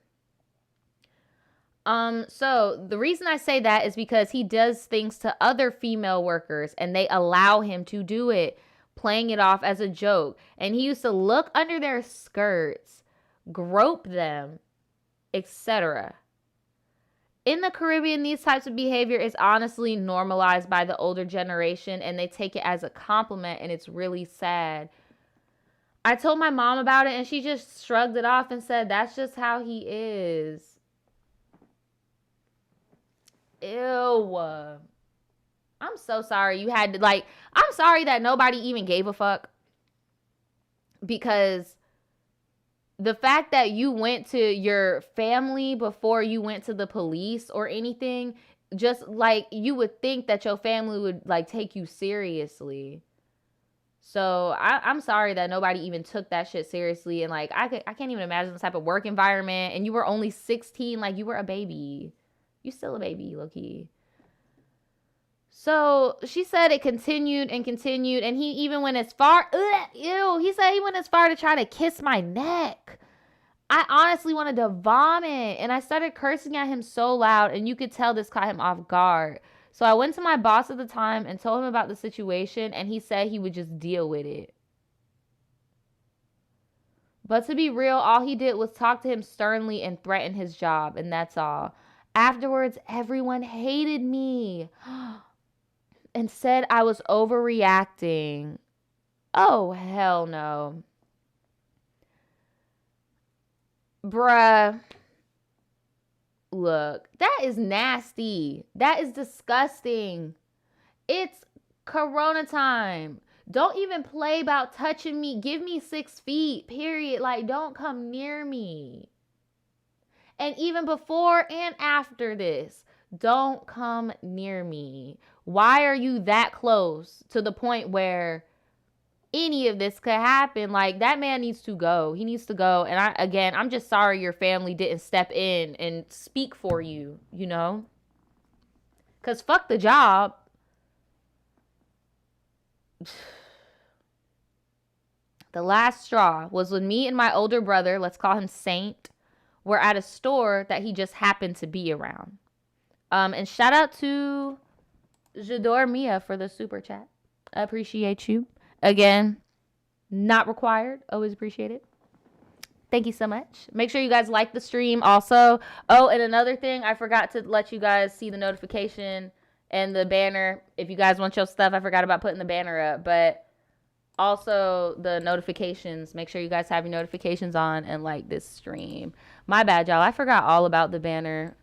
So the reason I say that is because he does things to other female workers and they allow him to do it, playing it off as a joke. And he used to look under their skirts, grope them, etc. In the Caribbean, these types of behavior is honestly normalized by the older generation and they take it as a compliment and it's really sad. I told my mom about it and she just shrugged it off and said, that's just how he is. Ew. I'm so sorry you had to, like, I'm sorry that nobody even gave a fuck. Because the fact that you went to your family before you went to the police or anything, just like you would think that your family would like take you seriously. So I'm sorry that nobody even took that shit seriously. And like, I can't even imagine the type of work environment. And you were only 16, like you were a baby. You still a baby, low-key. So she said it continued and continued. And he even went as far. He said he went as far to try to kiss my neck. I honestly wanted to vomit. And I started cursing at him so loud. And you could tell this caught him off guard. So I went to my boss at the time and told him about the situation. And he said he would just deal with it. But to be real, all he did was talk to him sternly and threaten his job. And that's all. Afterwards, everyone hated me and said I was overreacting. Oh, hell no. Bruh. Look, that is nasty. That is disgusting. It's Corona time. Don't even play about touching me. Give me 6 feet, period. Like, don't come near me. And even before and after this, don't come near me. Why are you that close to the point where any of this could happen? Like, that man needs to go. He needs to go. And I'm just sorry your family didn't step in and speak for you, you know? Because fuck the job. The last straw was when me and my older brother, let's call him Saint, were at a store that he just happened to be around. And shout out to Jador Mia for the super chat. I appreciate you. Again, not required. Always appreciate it. Thank you so much. Make sure you guys like the stream also. Oh, and another thing, I forgot to let you guys see the notification and the banner. If you guys want your stuff, I forgot about putting the banner up. But also the notifications. Make sure you guys have your notifications on and like this stream. My bad, y'all. I forgot all about the banner.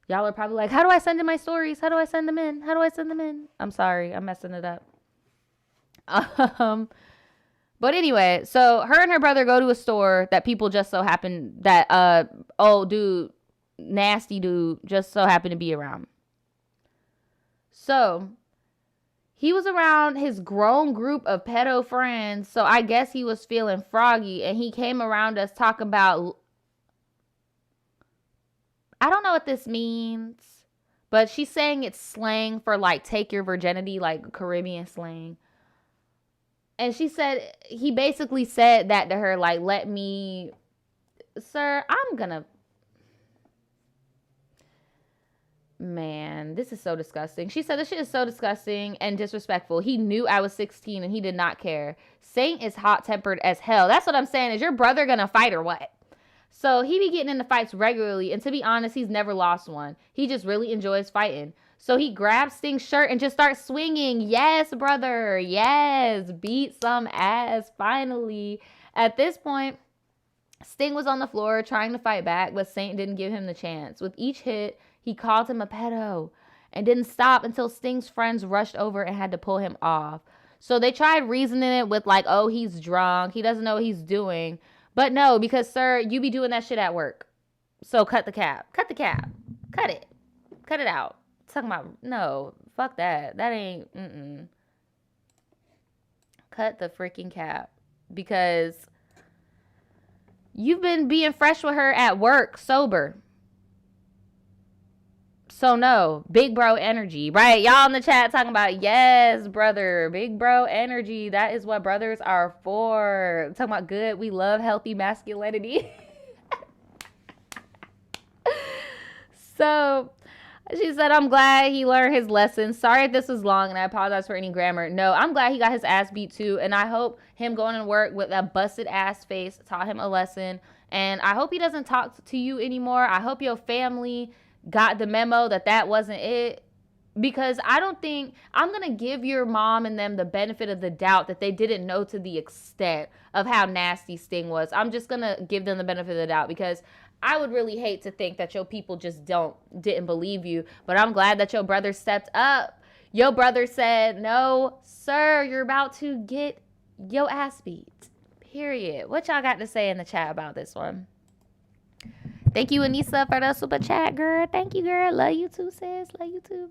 Y'all are probably like, how do I send in my stories? How do I send them in? How do I send them in? I'm sorry. I'm messing it up. But anyway, so her and her brother go to a store that people just so happen that, old dude, nasty dude, just so happened to be around. So he was around his grown group of pedo friends, so I guess he was feeling froggy, and he came around us talking about, I don't know what this means, but she's saying it's slang for, like, take your virginity, like Caribbean slang. And she said, he basically said that to her, like, let me, sir, I'm gonna, man, this is so disgusting. She said this shit is so disgusting and disrespectful. He knew I was 16 and he did not care. Saint is hot-tempered as hell. That's what I'm saying. Is your brother gonna fight or what? So he be getting into fights regularly, and to be honest, he's never lost one. He just really enjoys fighting. So he grabs Sting's shirt and just starts swinging. Yes, brother. Yes. Beat some ass, finally. At this point, Sting was on the floor trying to fight back, but Saint didn't give him the chance. With each hit, he called him a pedo and didn't stop until Sting's friends rushed over and had to pull him off. So they tried reasoning it with like, oh, he's drunk. He doesn't know what he's doing. But no, because, sir, you be doing that shit at work. So cut the cap. Cut the cap. Cut it. Cut it out. Talking about, no, fuck that. That ain't, Cut the freaking cap. Because you've been being fresh with her at work, sober. So no, big bro energy, right? Y'all in the chat talking about, yes, brother, big bro energy. That is what brothers are for. Talking about good. We love healthy masculinity. So she said, I'm glad he learned his lesson. Sorry if this was long and I apologize for any grammar. No, I'm glad he got his ass beat too. And I hope him going to work with that busted ass face taught him a lesson. And I hope he doesn't talk to you anymore. I hope your family got the memo that wasn't it. Because I don't think, I'm going to give your mom and them the benefit of the doubt that they didn't know to the extent of how nasty Sting was. I'm just going to give them the benefit of the doubt because I would really hate to think that your people just didn't believe you. But I'm glad that your brother stepped up. Your brother said, no, sir, you're about to get your ass beat. Period. What y'all got to say in the chat about this one? Thank you, Anissa, for the super chat, girl. Thank you, girl. Love you too, sis. Love you too.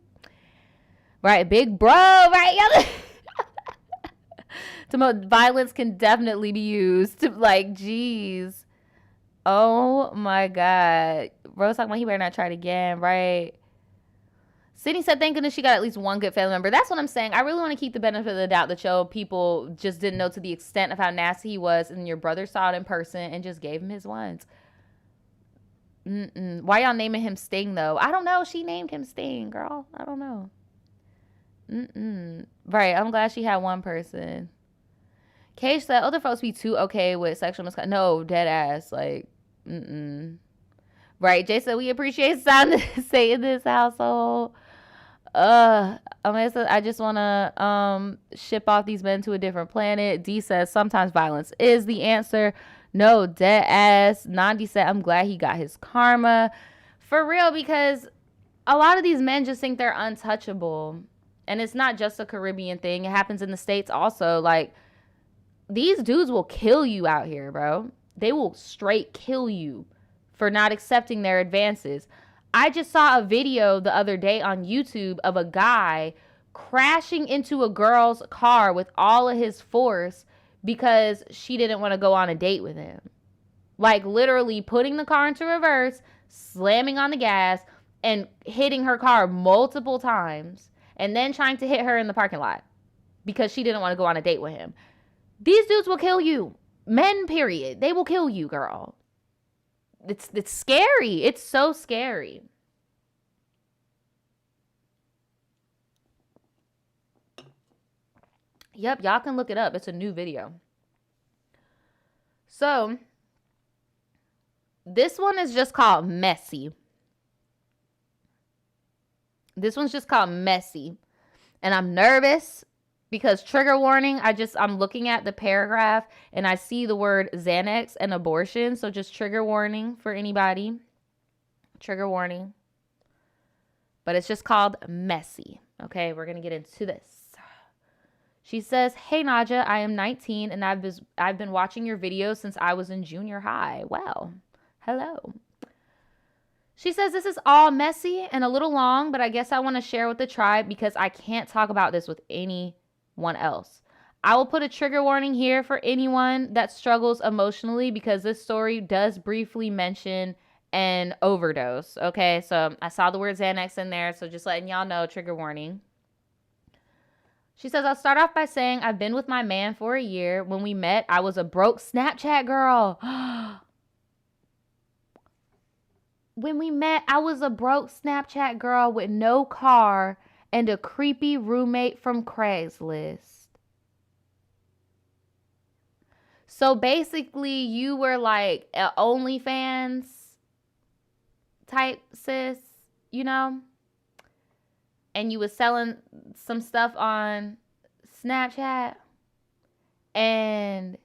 Right, big bro, right? Violence can definitely be used to, like, geez. Oh, my God. Rose talking about he better not try it again, right? Sydney said, thank goodness she got at least one good family member. That's what I'm saying. I really want to keep the benefit of the doubt that your people just didn't know to the extent of how nasty he was, and your brother saw it in person and just gave him his ones. Why y'all naming him Sting, though? I don't know. She named him Sting, girl. I don't know. Right. I'm glad she had one person. Cage said, other folks be too okay with sexual misconduct. No, dead ass. Like, Right. Jay said, we appreciate sound say in this household. I just want to ship off these men to a different planet. D says, sometimes violence is the answer. No, dead ass. Nandi said, I'm glad he got his karma. For real, because a lot of these men just think they're untouchable. And it's not just a Caribbean thing. It happens in the States also. Like, these dudes will kill you out here, bro. They will straight kill you for not accepting their advances. I just saw a video the other day on YouTube of a guy crashing into a girl's car with all of his force because she didn't want to go on a date with him. Like, literally putting the car into reverse, slamming on the gas, and hitting her car multiple times, and then trying to hit her in the parking lot because she didn't want to go on a date with him. These dudes will kill you. Men, period. They will kill you, girl. It's scary. It's so scary. Yep, y'all can look it up. It's a new video. So, this one is just called Messy. This one's just called Messy. And I'm nervous because, trigger warning, I'm looking at the paragraph and I see the word Xanax and abortion. So just trigger warning for anybody. Trigger warning. But it's just called Messy. Okay, we're going to get into this. She says, hey, Naja, I am 19 and I've been watching your videos since I was in junior high. Wow. Hello. She says, this is all messy and a little long, but I guess I want to share with the tribe because I can't talk about this with anyone else. I will put a trigger warning here for anyone that struggles emotionally because this story does briefly mention an overdose. Okay, so I saw the word Xanax in there, so just letting y'all know, trigger warning. She says, I'll start off by saying I've been with my man for a year. When we met, I was a broke Snapchat girl. When we met, I was a broke Snapchat girl with no car and a creepy roommate from Craigslist. So basically, you were like an OnlyFans type sis, you know? And you was selling some stuff on Snapchat. And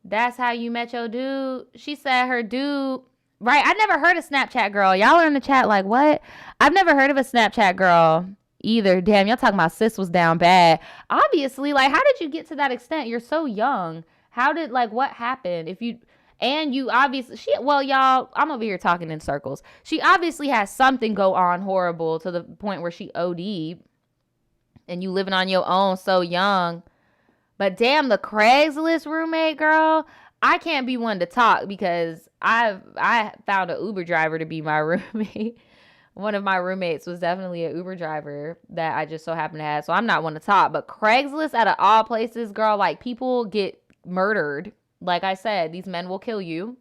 that's how you met your dude. She said her dude... Right, I never heard of Snapchat girl. Y'all are in the chat like, what? I've never heard of a Snapchat girl either. Damn, y'all talking about sis was down bad. Obviously, like, how did you get to that extent? You're so young. How did, like, what happened? You obviously, y'all, I'm over here talking in circles. She obviously has something go on horrible to the point where she OD'd. And you living on your own so young. But damn, the Craigslist roommate, girl, I can't be one to talk because I found an Uber driver to be my roommate. One of my roommates was definitely an Uber driver that I just so happened to have. So I'm not one to talk. But Craigslist, out of all places, girl, like, people get murdered. Like I said, these men will kill you.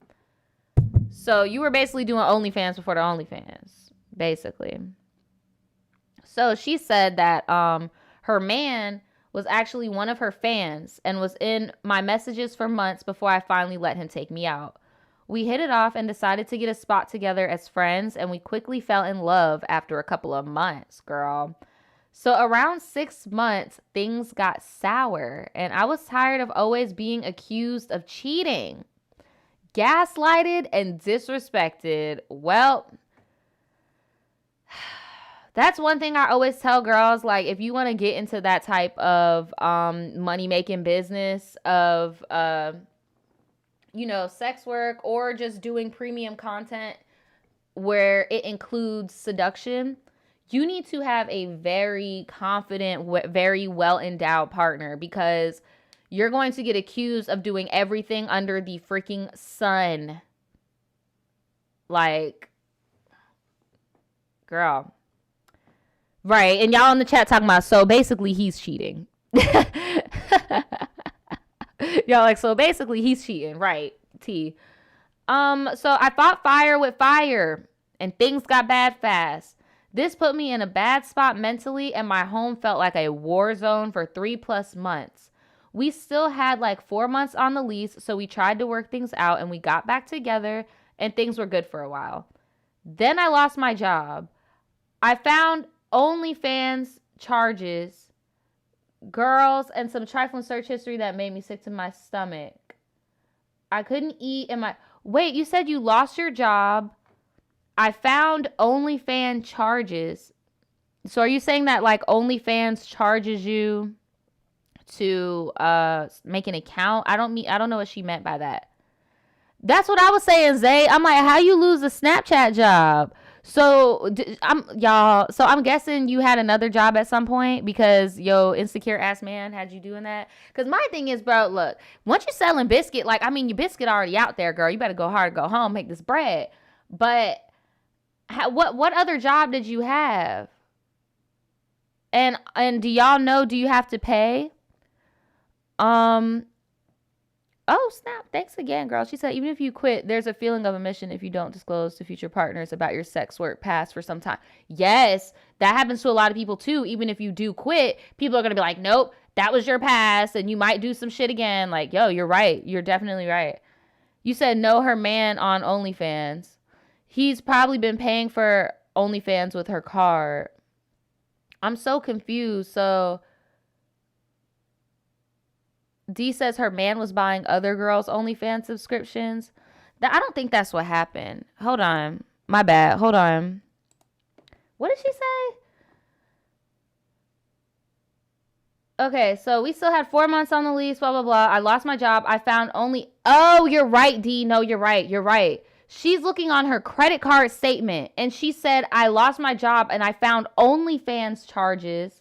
So you were basically doing OnlyFans before the OnlyFans, basically. So she said that her man was actually one of her fans and was in my messages for months before I finally let him take me out. We hit it off and decided to get a spot together as friends, and we quickly fell in love after a couple of months, girl. So around 6 months, things got sour, and I was tired of always being accused of cheating, gaslighted, and disrespected. Well, that's one thing I always tell girls, like, if you want to get into that type of money-making business of, sex work or just doing premium content where it includes seduction, you need to have a very confident, very well-endowed partner, because you're going to get accused of doing everything under the freaking sun. Like, girl. Right, and y'all in the chat talking about, so basically he's cheating. Y'all like, so basically he's cheating, right? T. So I fought fire with fire, and things got bad fast. This put me in a bad spot mentally, and my home felt like a war zone for 3+ months. We still had like 4 months on the lease, so we tried to work things out, and we got back together, and things were good for a while. Then I lost my job. I found OnlyFans charges, girls, and some trifling search history that made me sick to my stomach. I couldn't eat in my... Wait, you said you lost your job. I found OnlyFans charges. So are you saying that, like, OnlyFans charges you to make an account? I don't know what she meant by that. That's what I was saying, Zay. I'm like, how you lose a Snapchat job? So I'm guessing you had another job at some point because yo insecure ass man had you doing that. Because my thing is, bro, look, once you're selling biscuit, like, I mean, your biscuit already out there, girl. You better go hard, go home, make this bread. But what other job did you have? And do y'all know, do you have to pay? Oh, snap. Thanks again, girl. She said, even if you quit, there's a feeling of omission if you don't disclose to future partners about your sex work past for some time. Yes, that happens to a lot of people too. Even if you do quit, people are going to be like, nope, that was your past, and you might do some shit again. Like, yo, you're right. You're definitely right. You said know her man on OnlyFans. He's probably been paying for OnlyFans with her card. I'm so confused. So D says her man was buying other girls' OnlyFans subscriptions. I don't think that's what happened. Hold on. My bad. Hold on. What did she say? Okay, so we still had 4 months on the lease, blah, blah, blah. I lost my job. I found only... Oh, you're right, D. No, you're right. You're right. She's looking on her credit card statement, and she said, I lost my job, and I found OnlyFans charges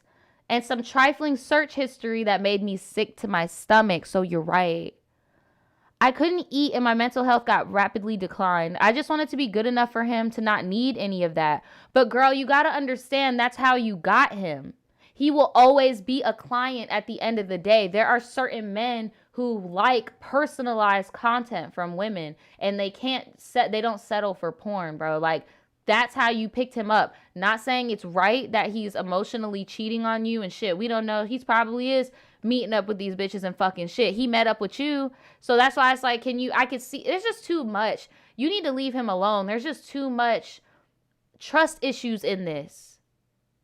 and some trifling search history that made me sick to my stomach. So you're right. I couldn't eat and my mental health got rapidly declined. I just wanted to be good enough for him to not need any of that. But girl, you got to understand that's how you got him. He will always be a client at the end of the day. There are certain men who like personalized content from women, and they don't settle for porn, bro. Like, that's how you picked him up. Not saying it's right that he's emotionally cheating on you and shit. We don't know. He probably is meeting up with these bitches and fucking shit. He met up with you. So that's why it's like, I could see, there's just too much. You need to leave him alone. There's just too much trust issues in this.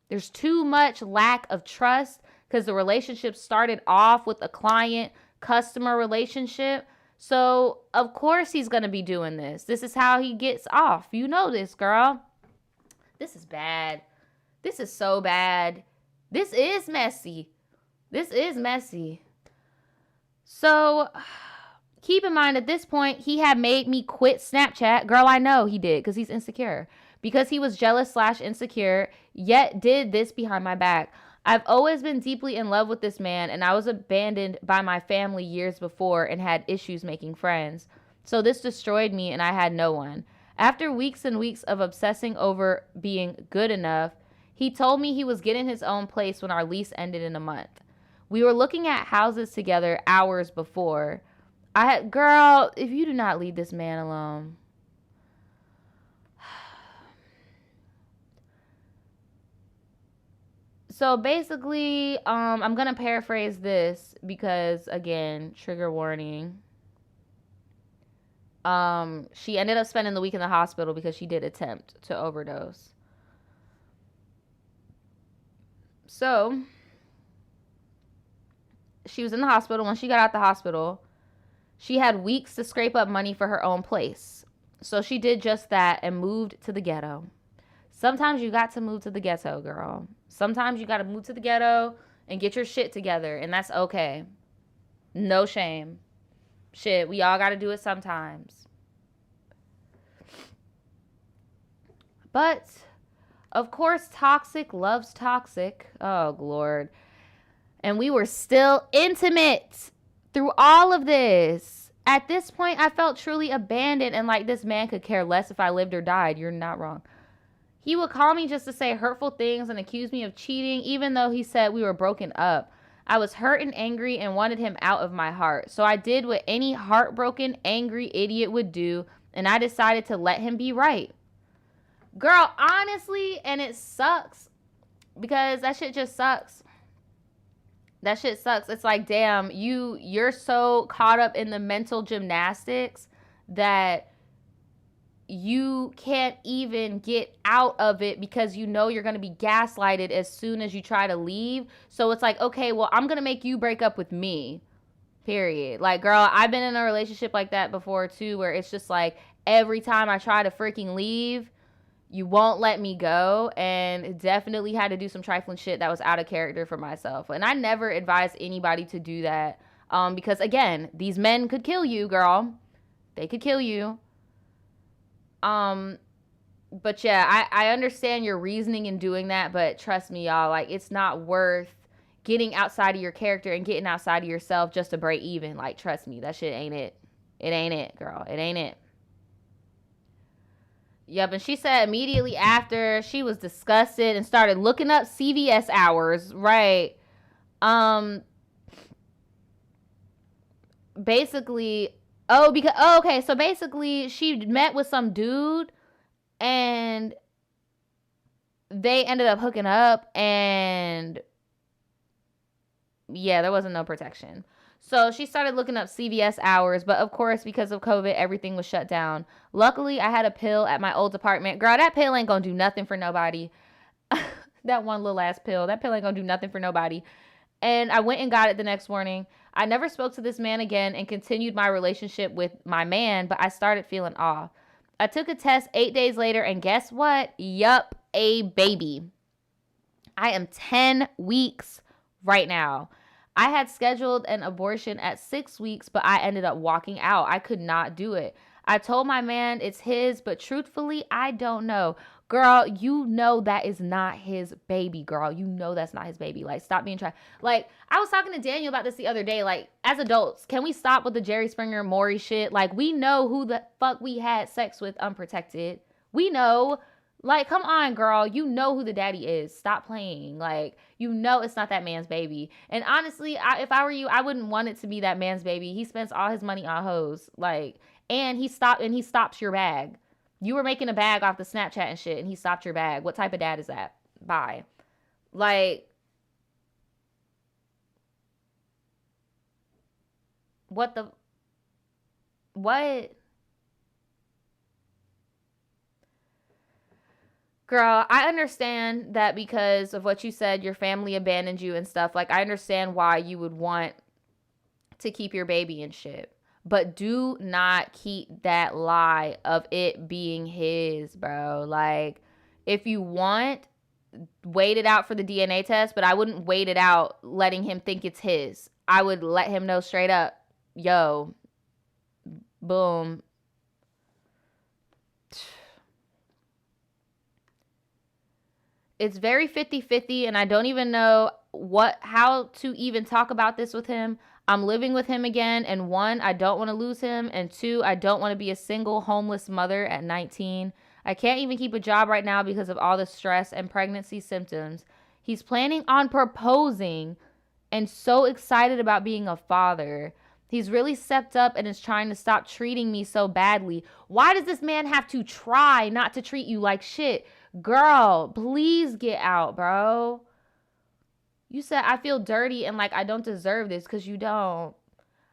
There's too much lack of trust because the relationship started off with a client-customer relationship. So, of course he's going to be doing this. This is how he gets off. You know this, girl. This is bad. This is so bad. This is messy. This is messy. So, keep in mind at this point, he had made me quit Snapchat. Girl, I know he did because he's insecure. Because he was jealous/insecure, yet did this behind my back. I've always been deeply in love with this man, and I was abandoned by my family years before and had issues making friends. So this destroyed me, and I had no one. After weeks and weeks of obsessing over being good enough, he told me he was getting his own place when our lease ended in a month. We were looking at houses together hours before. Girl, if you do not leave this man alone. So basically, I'm going to paraphrase this because, again, trigger warning. She ended up spending the week in the hospital because she did attempt to overdose. So she was in the hospital. When she got out the hospital, she had weeks to scrape up money for her own place. So she did just that and moved to the ghetto. Sometimes you got to move to the ghetto, girl. Sometimes you got to move to the ghetto and get your shit together, and that's okay. No shame. Shit, we all got to do it sometimes. But, of course, toxic loves toxic. Oh, Lord. And we were still intimate through all of this. At this point, I felt truly abandoned and like this man could care less if I lived or died. You're not wrong. He would call me just to say hurtful things and accuse me of cheating, even though he said we were broken up. I was hurt and angry and wanted him out of my heart. So I did what any heartbroken, angry idiot would do, and I decided to let him be right. Girl, honestly, and it sucks because that shit just sucks. That shit sucks. It's like, damn, you're so caught up in the mental gymnastics that you can't even get out of it because you know you're going to be gaslighted as soon as you try to leave. So it's like, okay, well, I'm going to make you break up with me, period. Like, girl, I've been in a relationship like that before too, where it's just like every time I try to freaking leave, you won't let me go. And definitely had to do some trifling shit that was out of character for myself. And I never advise anybody to do that because, again, these men could kill you, girl. They could kill you. But yeah, I understand your reasoning in doing that, but trust me, y'all, like, it's not worth getting outside of your character and getting outside of yourself just to break even. Like, trust me, that shit ain't it. It ain't it, girl. It ain't it. Yep, and she said immediately after she was disgusted and started looking up CVS hours, right? Basically, okay, so basically she met with some dude and they ended up hooking up, and yeah, there wasn't no protection. So she started looking up CVS hours, but of course, because of COVID, everything was shut down. Luckily, I had a pill at my old apartment. Girl, that pill ain't gonna do nothing for nobody. That one little ass pill, that pill ain't gonna do nothing for nobody. And I went and got it the next morning. I never spoke to this man again and continued my relationship with my man, but I started feeling off. I took a test 8 days later, and guess what? Yup, a baby. I am 10 weeks right now. I had scheduled an abortion at 6 weeks, but I ended up walking out. I could not do it. I told my man it's his, but truthfully, I don't know. Girl, you know that is not his baby, girl. You know that's not his baby. Like, stop being Like, I was talking to Daniel about this the other day. Like, as adults, can we stop with the Jerry Springer Maury shit? Like, we know who the fuck we had sex with unprotected. We know. Like, come on, girl. You know who the daddy is. Stop playing. Like, you know it's not that man's baby. And honestly, if I were you, I wouldn't want it to be that man's baby. He spends all his money on hoes. Like, and he stops your bag. You were making a bag off the Snapchat and shit, and he stopped your bag. What type of dad is that? Bye. Like, what the what? Girl, I understand that because of what you said, your family abandoned you and stuff. Like, I understand why you would want to keep your baby and shit. But do not keep that lie of it being his, bro. Like, if you want, wait it out for the DNA test, but I wouldn't wait it out letting him think it's his. I would let him know straight up, yo, boom. It's very 50-50, and I don't even know how to even talk about this with him. I'm living with him again, and 1, I don't want to lose him, and 2, I don't want to be a single homeless mother at 19. I can't even keep a job right now because of all the stress and pregnancy symptoms. He's planning on proposing and so excited about being a father. He's really stepped up and is trying to stop treating me so badly. Why does this man have to try not to treat you like shit? Girl, please get out, bro. You said I feel dirty and like I don't deserve this because you don't.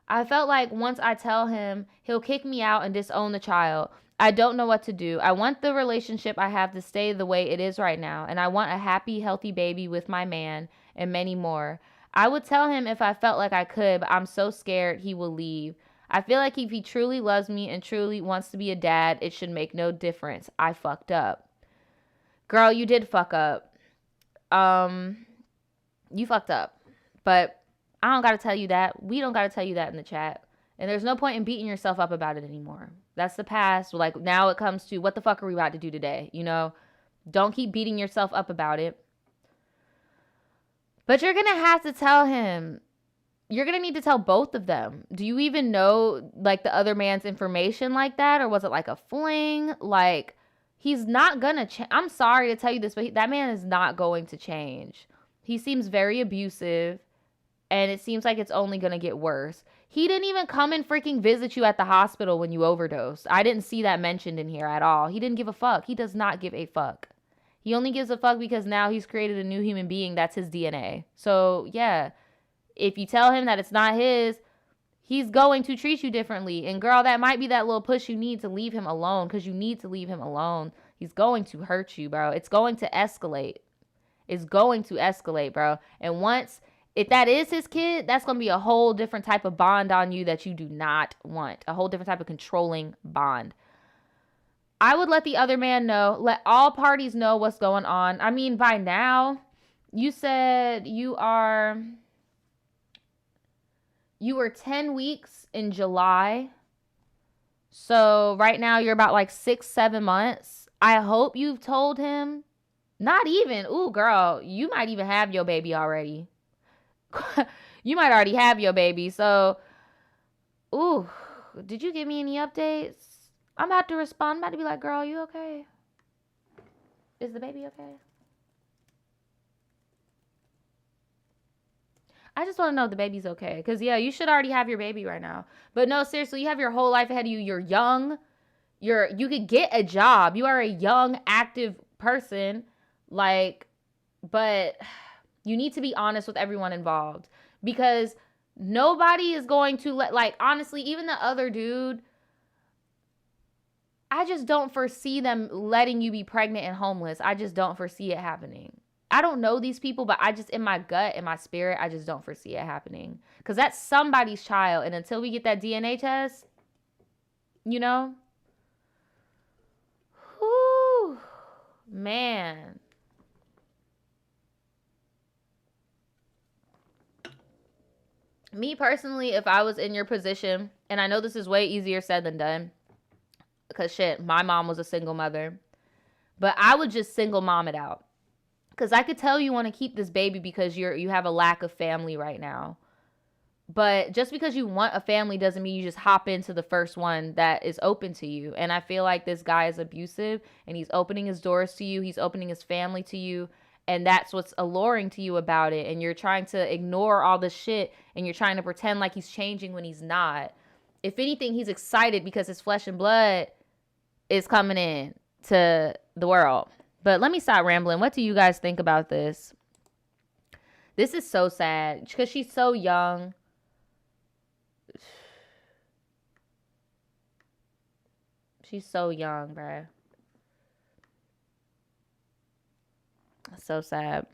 I felt like once I tell him, he'll kick me out and disown the child. I don't know what to do. I want the relationship I have to stay the way it is right now, and I want a happy, healthy baby with my man and many more. I would tell him if I felt like I could, but I'm so scared he will leave. I feel like if he truly loves me and truly wants to be a dad, it should make no difference. I fucked up. Girl, you did fuck up. You fucked up. But I don't got to tell you that. We don't got to tell you that in the chat. And there's no point in beating yourself up about it anymore. That's the past. Like, now it comes to what the fuck are we about to do today? You know, don't keep beating yourself up about it. But you're going to have to tell him. You're going to need to tell both of them. Do you even know, like, the other man's information like that? Or was it like a fling? Like, he's not going to change. I'm sorry to tell you this, but that man is not going to change. He seems very abusive. And it seems like it's only going to get worse. He didn't even come and freaking visit you at the hospital when you overdosed. I didn't see that mentioned in here at all. He didn't give a fuck. He does not give a fuck. He only gives a fuck because now he's created a new human being. That's his DNA. So, yeah. If you tell him that it's not his, he's going to treat you differently. And, girl, that might be that little push you need to leave him alone. Because you need to leave him alone. He's going to hurt you, bro. It's going to escalate. It's going to escalate, bro. And once... if that is his kid, that's going to be a whole different type of bond on you that you do not want. A whole different type of controlling bond. I would let the other man know. Let all parties know what's going on. I mean, by now, you said you were 10 weeks in July. So right now you're about like 6-7 months. I hope you've told him. Not even. Ooh, girl, you might even have your baby already. You might already have your baby. So, ooh, did you give me any updates? I'm about to respond. I'm about to be like, girl, you okay? Is the baby okay? I just want to know if the baby's okay. Because, yeah, you should already have your baby right now. But no, seriously, you have your whole life ahead of you. You're young. You could get a job. You are a young, active person. Like, but... you need to be honest with everyone involved because nobody is going to like, honestly, even the other dude, I just don't foresee them letting you be pregnant and homeless. I just don't foresee it happening. I don't know these people, but I just, in my gut, in my spirit, I just don't foresee it happening because that's somebody's child. And until we get that DNA test, you know, whew, man. Me personally, if I was in your position, and I know this is way easier said than done, because shit, my mom was a single mother, but I would just single mom it out. Because I could tell you want to keep this baby because you have a lack of family right now. But just because you want a family doesn't mean you just hop into the first one that is open to you. And I feel like this guy is abusive and he's opening his doors to you. He's opening his family to you. And that's what's alluring to you about it. And you're trying to ignore all this shit and you're trying to pretend like he's changing when he's not. If anything, he's excited because his flesh and blood is coming in to the world. But let me stop rambling. What do you guys think about this? This is so sad because she's so young. She's so young, bruh. So sad.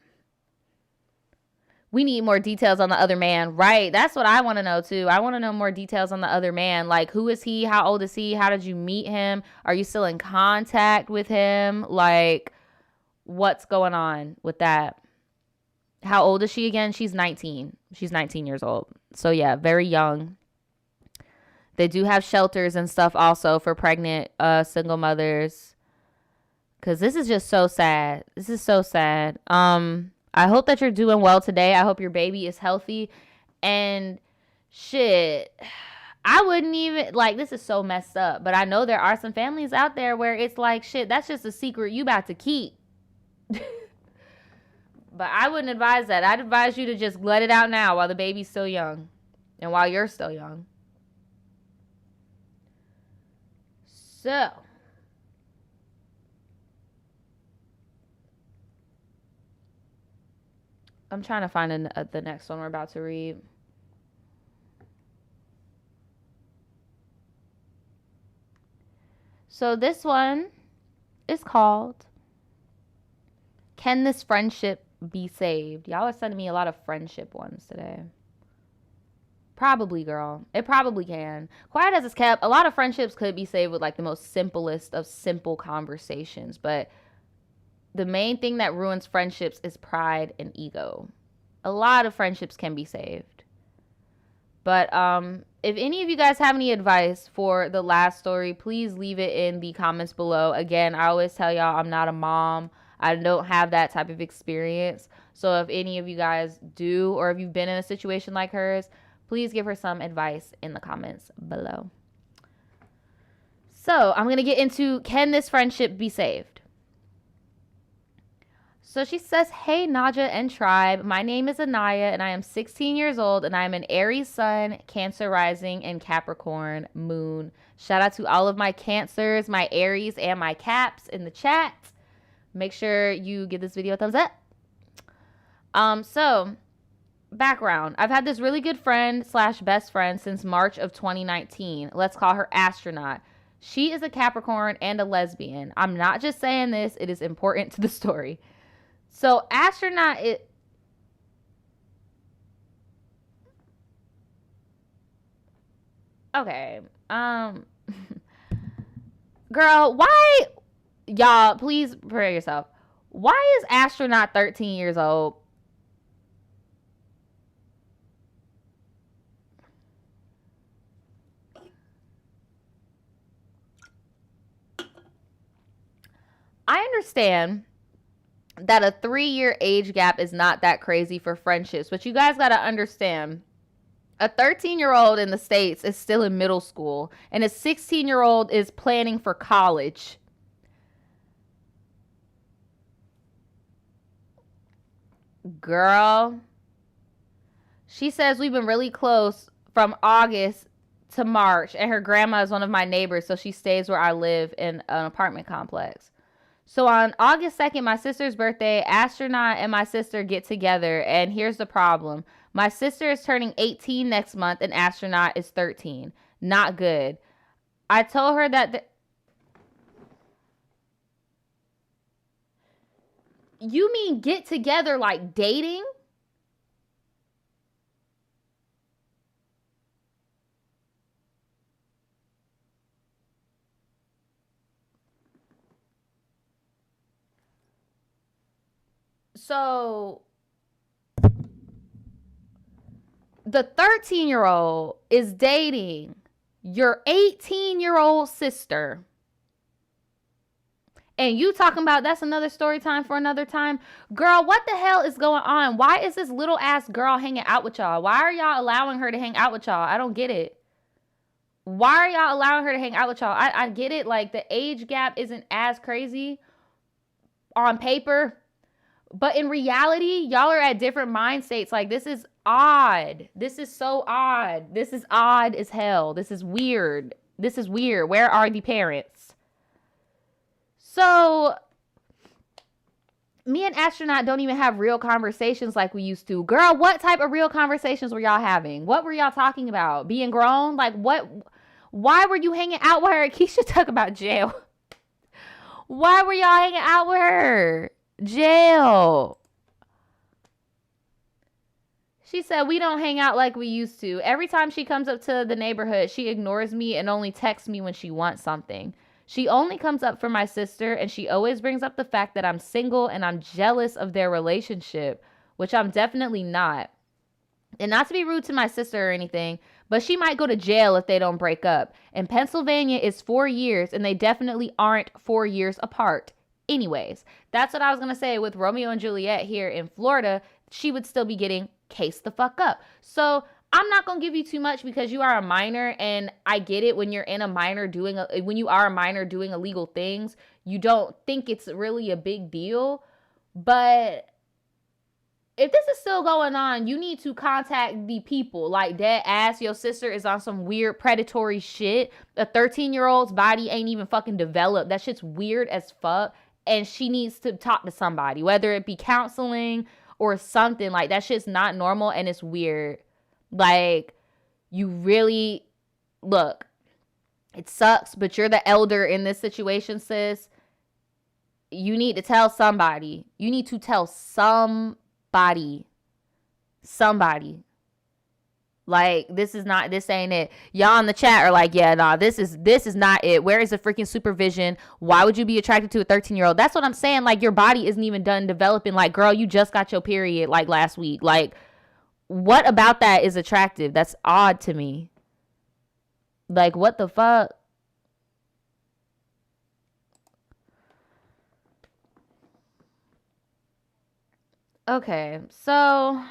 We need more details on the other man. Right. That's what I want to know, too. I want to know more details on the other man. Like, who is he? How old is he? How did you meet him? Are you still in contact with him? Like, what's going on with that? How old is she again? She's 19. She's 19 years old. So, yeah, very young. They do have shelters and stuff also for pregnant single mothers. Because this is just so sad. This is so sad. I hope that you're doing well today. I hope your baby is healthy. And shit, I wouldn't even, like, this is so messed up. But I know there are some families out there where it's like, shit, that's just a secret you about to keep. But I wouldn't advise that. I'd advise you to just let it out now while the baby's still young. And while you're still young. So, I'm trying to find the next one we're about to read. So this one is called, Can This Friendship Be Saved? Y'all are sending me a lot of friendship ones today. Probably, girl. It probably can. Quiet as it's kept, a lot of friendships could be saved with like the most simplest of simple conversations. But the main thing that ruins friendships is pride and ego. A lot of friendships can be saved. But if any of you guys have any advice for the last story, please leave it in the comments below. Again, I always tell y'all I'm not a mom. I don't have that type of experience. So if any of you guys do, or if you've been in a situation like hers, please give her some advice in the comments below. So I'm going to get into, can this friendship be saved? So she says, hey, Naja and Tribe. My name is Anaya, and I am 16 years old, and I'm an Aries sun, Cancer rising, and Capricorn moon. Shout out to all of my Cancers, my Aries, and my Caps in the chat. Make sure you give this video a thumbs up. So background. I've had this really good friend / best friend since March of 2019. Let's call her Astronaut. She is a Capricorn and a lesbian. I'm not just saying this. It is important to the story. So Astronaut okay. Girl, why, y'all, please prepare yourself. Why is Astronaut 13 years old? I understand that a 3-year age gap is not that crazy for friendships, but you guys got to understand, a 13-year-old in the States is still in middle school, and a 16-year-old is planning for college. Girl, she says we've been really close from August to March, and her grandma is one of my neighbors, so she stays where I live in an apartment complex. So on August 2nd, my sister's birthday, Astronaut and my sister get together, and here's the problem. My sister is turning 18 next month, and Astronaut is 13. Not good. I told her that... You mean get together like dating? So the 13-year-old is dating your 18-year-old sister. And you talking about that's another story time for another time. Girl, what the hell is going on? Why is this little ass girl hanging out with y'all? Why are y'all allowing her to hang out with y'all? I don't get it. Why are y'all allowing her to hang out with y'all? I get it. Like, the age gap isn't as crazy on paper. But in reality, y'all are at different mind states. Like, this is odd. This is so odd. This is odd as hell. This is weird. This is weird. Where are the parents? So, me and Astronaut don't even have real conversations like we used to. Girl, what type of real conversations were y'all having? What were y'all talking about? Being grown? Like, what? Why were you hanging out with her? Keisha talk about jail. Why were y'all hanging out with her? Jail. She said, we don't hang out like we used to. Every time she comes up to the neighborhood, she ignores me and only texts me when she wants something. She only comes up for my sister, and she always brings up the fact that I'm single and I'm jealous of their relationship, which I'm definitely not. And not to be rude to my sister or anything, but she might go to jail if they don't break up. And Pennsylvania is 4 years, and they definitely aren't 4 years apart. Anyways, that's what I was going to say with Romeo and Juliet here in Florida. She would still be getting cased the fuck up. So I'm not going to give you too much because you are a minor, and I get it when you're in a minor when you are a minor doing illegal things, you don't think it's really a big deal. But if this is still going on, you need to contact the people. Like, dead ass, your sister is on some weird predatory shit. A 13-year-old's body ain't even fucking developed. That shit's weird as fuck. And she needs to talk to somebody, whether it be counseling or something. Like, that shit's not normal and it's weird. Like, you really, look, it sucks, but you're the elder in this situation, sis. You need to tell somebody. You need to tell somebody. Like, this ain't it. Y'all in the chat are like, yeah, nah, this is not it. Where is the freaking supervision? Why would you be attracted to a 13-year-old? That's what I'm saying. Like, your body isn't even done developing. Like, girl, you just got your period like last week. Like, what about that is attractive? That's odd to me. Like, what the fuck? Okay, so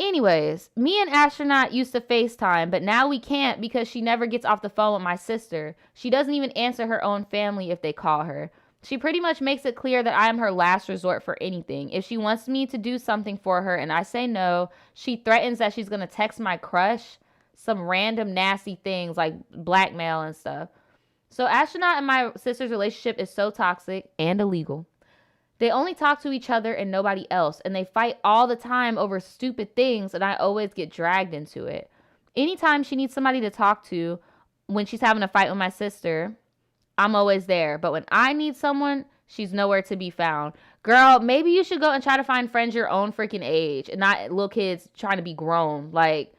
anyways, me and Astronaut used to FaceTime, but now we can't because she never gets off the phone with my sister. She doesn't even answer her own family if they call her. She pretty much makes it clear that I am her last resort for anything. If she wants me to do something for her and I say no, she threatens that she's going to text my crush some random nasty things like blackmail and stuff. So Astronaut and my sister's relationship is so toxic and illegal. They only talk to each other and nobody else, and they fight all the time over stupid things, and I always get dragged into it. Anytime she needs somebody to talk to when she's having a fight with my sister, I'm always there. But when I need someone, she's nowhere to be found. Girl, maybe you should go and try to find friends your own freaking age and not little kids trying to be grown. Like,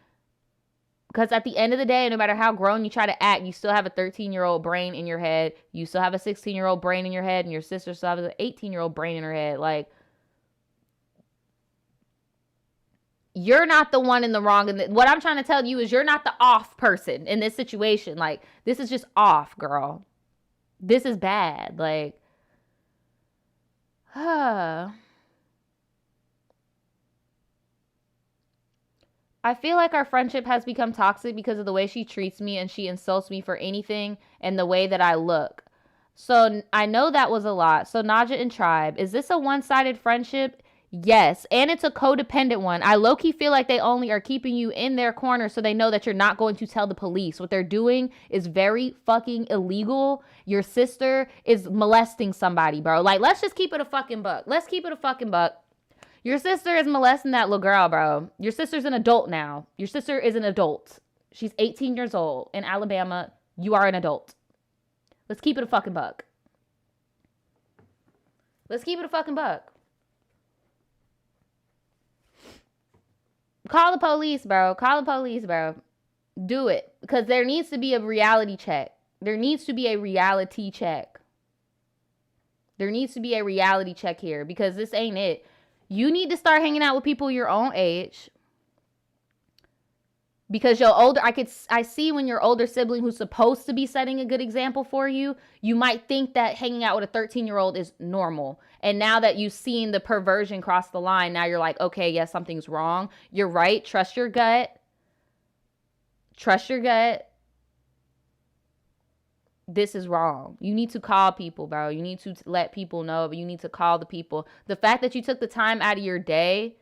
because at the end of the day, no matter how grown you try to act, you still have a 13-year-old brain in your head. You still have a 16-year-old brain in your head, and your sister still has an 18-year-old brain in her head. Like, you're not the one in the wrong. And what I'm trying to tell you is you're not the off person in this situation. Like, this is just off, girl. This is bad. Like, I feel like our friendship has become toxic because of the way she treats me and she insults me for anything and the way that I look. So I know that was a lot. So Naja and Tribe, is this a one-sided friendship? Yes. And it's a codependent one. I low-key feel like they only are keeping you in their corner so they know that you're not going to tell the police. What they're doing is very fucking illegal. Your sister is molesting somebody, bro. Like, let's just keep it a fucking buck. Let's keep it a fucking buck. Your sister is molesting that little girl, bro. Your sister's an adult now. Your sister is an adult. She's 18 years old. In Alabama, you are an adult. Let's keep it a fucking buck. Let's keep it a fucking buck. Call the police, bro. Call the police, bro. Do it. Because there needs to be a reality check. There needs to be a reality check. There needs to be a reality check here. Because this ain't it. You need to start hanging out with people your own age. Because I see when your older sibling who's supposed to be setting a good example for you, you might think that hanging out with a 13-year-old is normal. And now that you've seen the perversion cross the line, now you're like, okay, yes, something's wrong. You're right. Trust your gut. Trust your gut. This is wrong. You need to call people, bro. You need to let people know, but you need to call the people. The fact that you took the time out of your day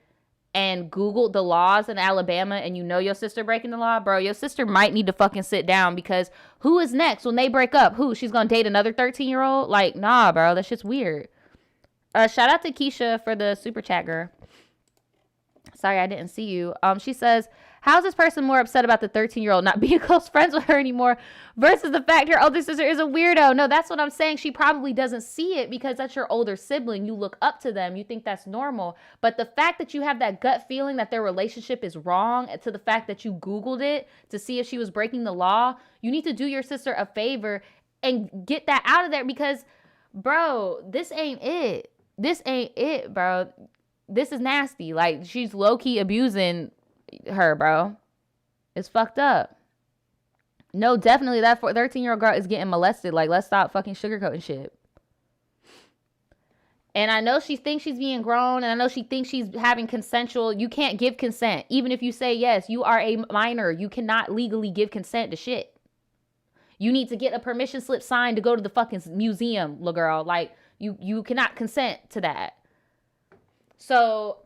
and Googled the laws in Alabama and you know your sister breaking the law, bro, your sister might need to fucking sit down, because who is next when they break up? Who? She's gonna date another 13-year-old? Like, nah, bro, that shit's weird. Shout out to Keisha for the super chat, girl. Sorry, I didn't see you. She says, how's this person more upset about the 13-year-old not being close friends with her anymore versus the fact her older sister is a weirdo? No, that's what I'm saying. She probably doesn't see it because that's your older sibling. You look up to them. You think that's normal. But the fact that you have that gut feeling that their relationship is wrong, to the fact that you Googled it to see if she was breaking the law, you need to do your sister a favor and get that out of there, because, bro, this ain't it. This ain't it, bro. This is nasty. Like, she's low-key abusing her, bro. It's fucked up. No, definitely that 13-year-old girl is getting molested. Like, let's stop fucking sugarcoating shit. And I know she thinks she's being grown, and I know she thinks she's having consensual. You can't give consent. Even if you say yes, you are a minor. You cannot legally give consent to shit. You need to get a permission slip signed to go to the fucking museum, little girl. Like, you cannot consent to that. So,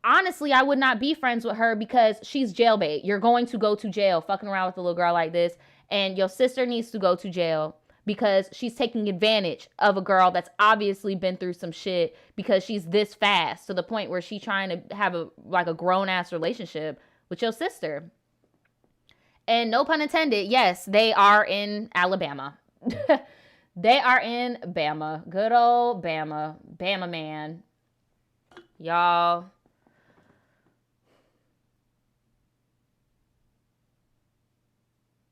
honestly, I would not be friends with her because she's jailbait. You're going to go to jail fucking around with a little girl like this. And your sister needs to go to jail because she's taking advantage of a girl that's obviously been through some shit, because she's this fast to the point where she's trying to have a grown-ass relationship with your sister. And no pun intended, yes, they are in Alabama. They are in Bama. Good old Bama. Bama man. Y'all.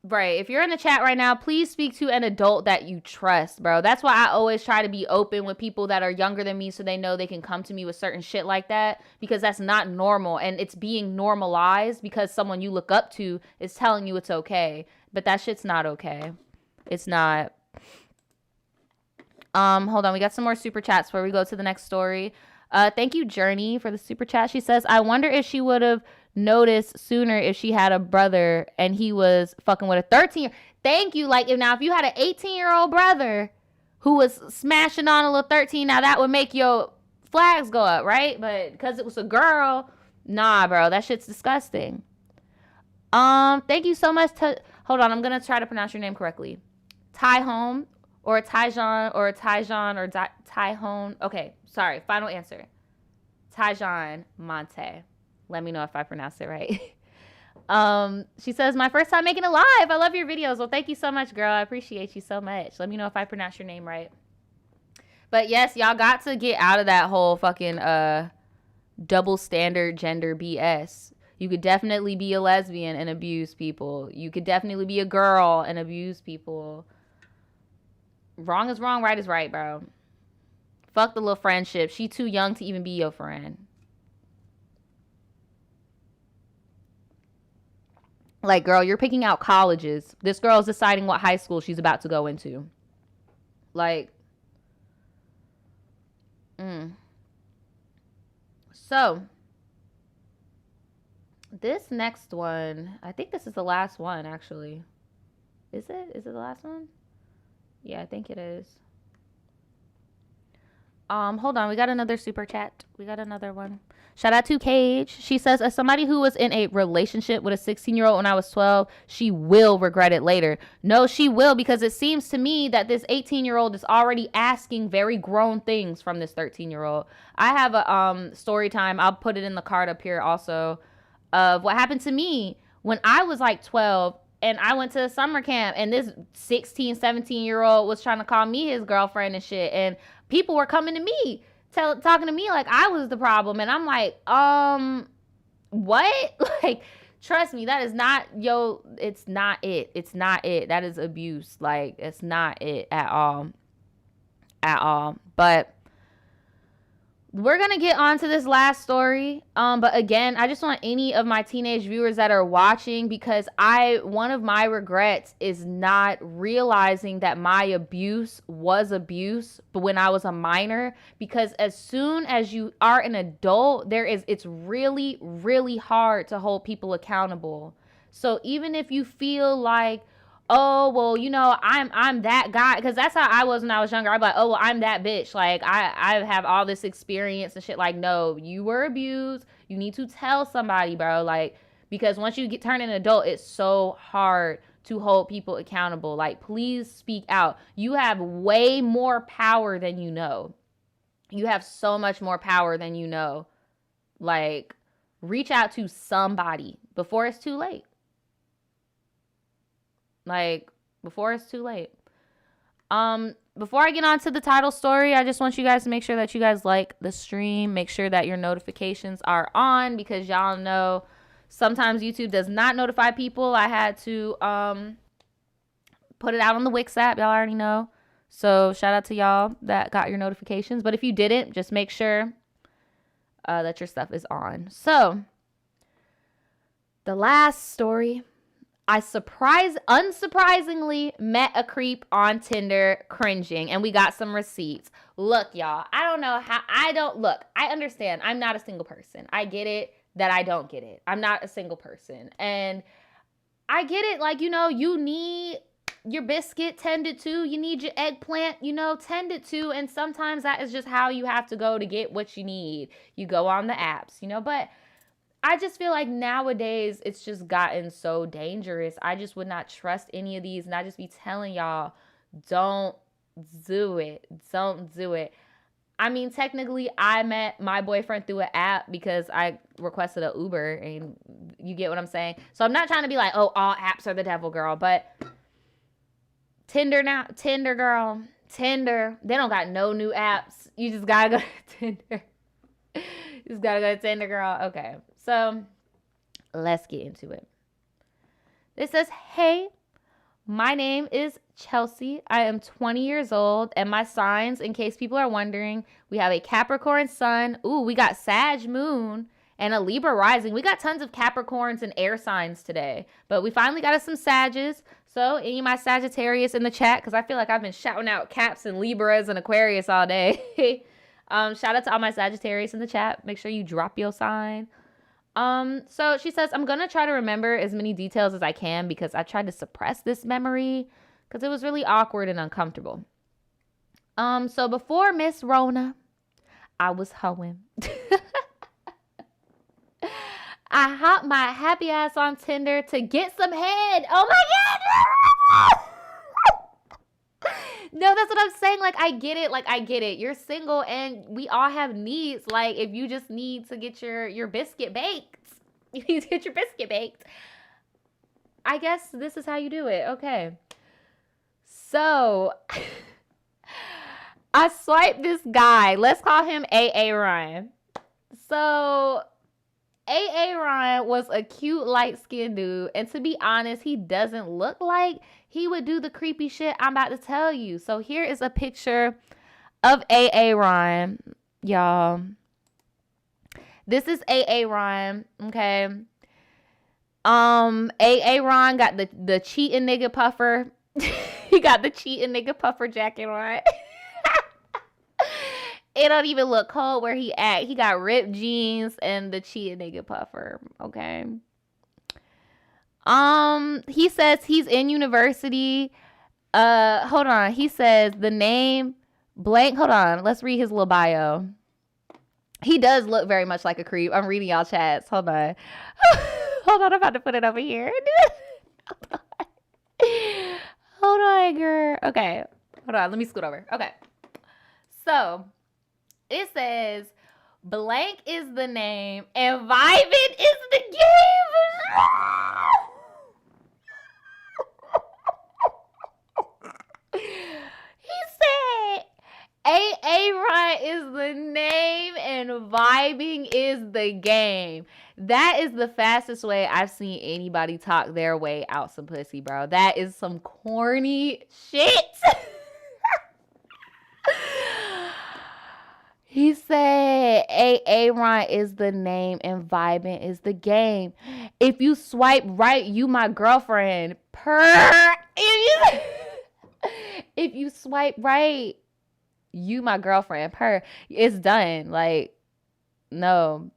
Right. If you're in the chat right now, please speak to an adult that you trust, bro. That's why I always try to be open with people that are younger than me, so they know they can come to me with certain shit like that, because that's not normal. And it's being normalized because someone you look up to is telling you it's okay. But that shit's not okay. It's not. Hold on. We got some more super chats before we go to the next story. Thank you, Journey, for the super chat. She says, I wonder if she would have noticed sooner if she had a brother and he was fucking with a 13-year. Thank you. Like, if you had an 18-year-old brother who was smashing on a little 13, now that would make your flags go up, right? But because it was a girl, nah, bro, that shit's disgusting. Thank you so much. Hold on, I'm gonna try to pronounce your name correctly. Tyhome, or Tyjon, or Tyjon, or Tyhone. Okay, sorry. Final answer. Tyjon Monte. Let me know if I pronounced it right. She says, my first time making a live. I love your videos. Well, thank you so much, girl. I appreciate you so much. Let me know if I pronounce your name right. But yes, y'all got to get out of that whole fucking double standard gender BS. You could definitely be a lesbian and abuse people. You could definitely be a girl and abuse people. Wrong is wrong, right is right, bro. Fuck the little friendship. She too young to even be your friend. Like, girl, you're picking out colleges. This girl's deciding what high school she's about to go into. Like, So, this next one, I think this is the last one, actually. Is it? Is it the last one? Yeah, I think it is. Hold on. We got another super chat. We got another one. Shout out to Cage. She says, as somebody who was in a relationship with a 16-year-old when I was 12, she will regret it later. No, she will, because it seems to me that this 18-year-old is already asking very grown things from this 13-year-old. I have a story time. I'll put it in the card up here also, of what happened to me when I was like 12 and I went to a summer camp, and this 16, 17-year-old was trying to call me his girlfriend and shit. And people were coming to me, talking to me like I was the problem. And I'm like, what? Like, trust me, that is not, it's not it. It's not it. That is abuse. Like, it's not it at all. At all. But we're going to get on to this last story. But again, I just want any of my teenage viewers that are watching, because one of my regrets is not realizing that my abuse was abuse, but when I was a minor, because as soon as you are an adult, it's really, really hard to hold people accountable. So even if you feel like, oh, well, you know, I'm that guy, because that's how I was when I was younger. I'd be like, oh, well, I'm that bitch. Like, I have all this experience and shit. Like, no, you were abused. You need to tell somebody, bro. Like, because once you turn an adult, it's so hard to hold people accountable. Like, please speak out. You have way more power than you know. You have so much more power than you know. Like, reach out to somebody before it's too late. Like, before it's too late. Before I get on to the title story, I just want you guys to make sure that you guys like the stream. Make sure that your notifications are on, because y'all know sometimes YouTube does not notify people. I had to put it out on the Wix app. Y'all already know. So shout out to y'all that got your notifications. But if you didn't, just make sure that your stuff is on. So the last story. I unsurprisingly met a creep on Tinder, cringing, and we got some receipts. Look, y'all, I understand. I'm not a single person. I get it that I don't get it. I'm not a single person. And I get it. Like, you know, you need your biscuit tended to. You need your eggplant, you know, tended to. And sometimes that is just how you have to go to get what you need. You go on the apps, you know, but I just feel like nowadays it's just gotten so dangerous. I just would not trust any of these. And I just be telling y'all, don't do it. Don't do it. I mean, technically, I met my boyfriend through an app because I requested an Uber, and you get what I'm saying? So I'm not trying to be like, oh, all apps are the devil, girl. But Tinder, girl. Tinder. They don't got no new apps. You just got to go to Tinder. You just got to go to Tinder, girl. Okay. So let's get into it. This says, hey, my name is Chelsea. I am 20 years old, and my signs, in case people are wondering, we have a Capricorn sun. Ooh, we got Sag moon and a Libra rising. We got tons of Capricorns and air signs today, but we finally got us some Sages. So any of my Sagittarius in the chat, because I feel like I've been shouting out Caps and Libras and Aquarius all day. Shout out to all my Sagittarius in the chat. Make sure you drop your sign. So she says, I'm going to try to remember as many details as I can because I tried to suppress this memory because it was really awkward and uncomfortable. So before Miss Rona, I was hoeing. I hopped my happy ass on Tinder to get some head. Oh my God. No, that's what I'm saying. Like, I get it. You're single and we all have needs. Like, if you just need to get your biscuit baked, you need to get your biscuit baked. I guess this is how you do it. Okay. So, I swiped this guy. Let's call him AA Ryan. So, AA Ryan was a cute, light-skinned dude. And to be honest, he doesn't look like he would do the creepy shit I'm about to tell you. So here is a picture of AA Ryan, y'all. This is AA Ryan, okay? AA Ryan got the cheating nigga puffer. He got the cheating nigga puffer jacket on. It don't even look cold where he at. He got ripped jeans and the cheating nigga puffer, okay? He says he's in university. Hold on. He says the name blank. Hold on. Let's read his little bio. He does look very much like a creep. I'm reading y'all chats. Hold on. Hold on. I'm about to put it over here. Hold on, girl. Okay. Hold on. Let me scoot over. Okay. So it says blank is the name and vibing is the game. He said AA Ryan is the name and vibing is the game. That is the fastest way I've seen anybody talk their way out some pussy, bro. That is some corny shit. He said, Aaron is the name and vibing is the game. If you swipe right, you my girlfriend. If you swipe right, you my girlfriend. It's done. Like, no.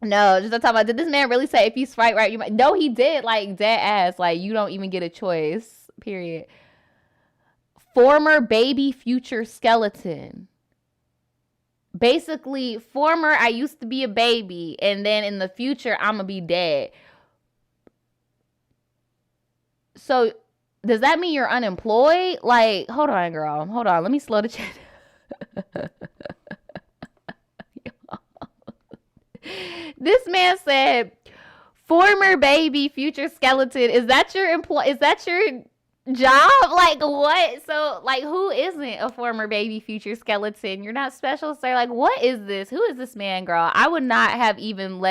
No, just talking about, did this man really say if you swipe right, you might? No, he did. Like, dead ass. Like, you don't even get a choice. Period. Former baby, future skeleton. Basically, former, I used to be a baby, and then in the future, I'm gonna be dead. So, does that mean you're unemployed? Like, hold on, girl. Hold on. Let me slow the chat. This man said, former baby, future skeleton. Is that your Is that your job? Like, what? So, like, who isn't a former baby, future skeleton? You're not special, sir. Like, what is this? Who is this man, girl? I would not have even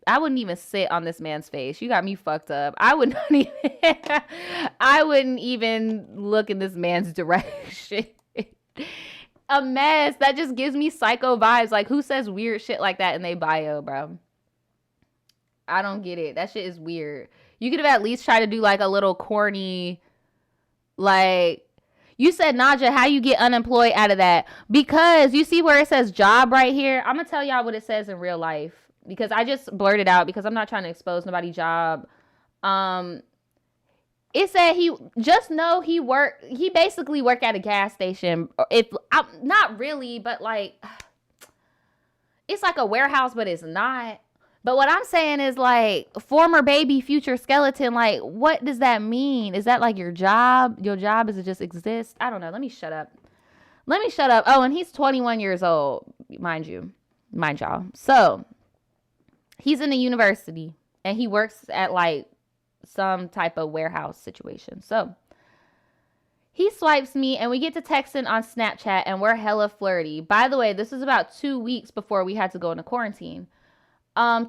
I wouldn't even sit on this man's face. You got me fucked up. I would not even, I wouldn't even look in this man's direction. A mess. That just gives me psycho vibes. Like, who says weird shit like that in their bio, bro? I don't get it. That shit is weird. You could have at least tried to do like a little corny, like, you said, Naja, how you get unemployed out of that? Because you see where it says job right here? I'm going to tell y'all what it says in real life. Because I just blurted out because I'm not trying to expose nobody's job. It said he basically worked at a gas station. Not really, but like, it's like a warehouse, but it's not. But what I'm saying is, like, former baby, future skeleton, like, what does that mean? Is that like your job? Your job is to just exist? I don't know. Let me shut up. Oh, and he's 21 years old, mind y'all. So he's in a university and he works at like some type of warehouse situation. So he swipes me and we get to texting on Snapchat and we're hella flirty. By the way, this is about 2 weeks before we had to go into quarantine.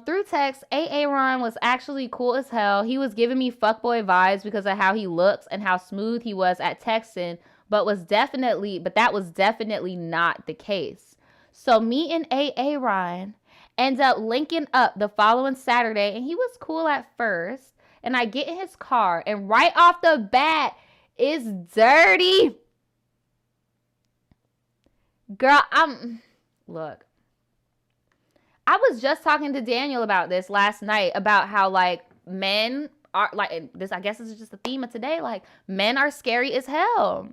Through text, Aaron was actually cool as hell. He was giving me fuckboy vibes because of how he looks and how smooth he was at texting, but that was definitely not the case. So me and Aaron end up linking up the following Saturday, and he was cool at first. And I get in his car, and right off the bat, it's dirty. Girl, look. I was just talking to Daniel about this last night, about how, like, men are, like, this, I guess this is just the theme of today, like, men are scary as hell.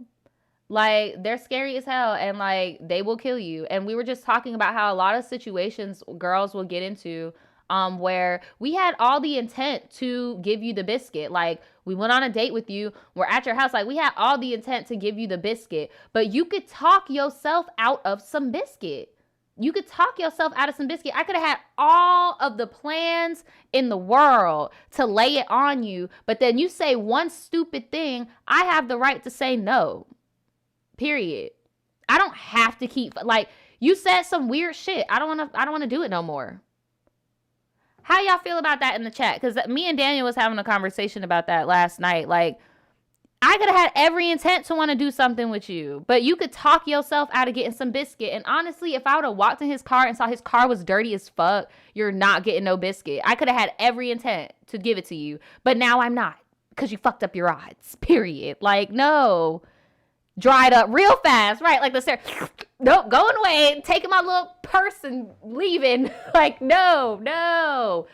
Like, they're scary as hell, and, like, they will kill you. And we were just talking about how a lot of situations girls will get into where we had all the intent to give you the biscuit. Like, we went on a date with you, we're at your house, like, we had all the intent to give you the biscuit, but you could talk yourself out of some biscuit. You could talk yourself out of some biscuit. I could have had all of the plans in the world to lay it on you, but then you say one stupid thing, I have the right to say no. Period. I don't have to keep, like, you said some weird shit. I don't want to do it no more. How y'all feel about that in the chat? Because me and Daniel was having a conversation about that last night. Like, I could have had every intent to want to do something with you, but you could talk yourself out of getting some biscuit. And honestly, if I would have walked in his car and saw his car was dirty as fuck, you're not getting no biscuit. I could have had every intent to give it to you, but now I'm not, because you fucked up your odds, period. Like, no. Dried up real fast, right? Like the stare. Nope, going away, taking my little purse and leaving. Like, no. No,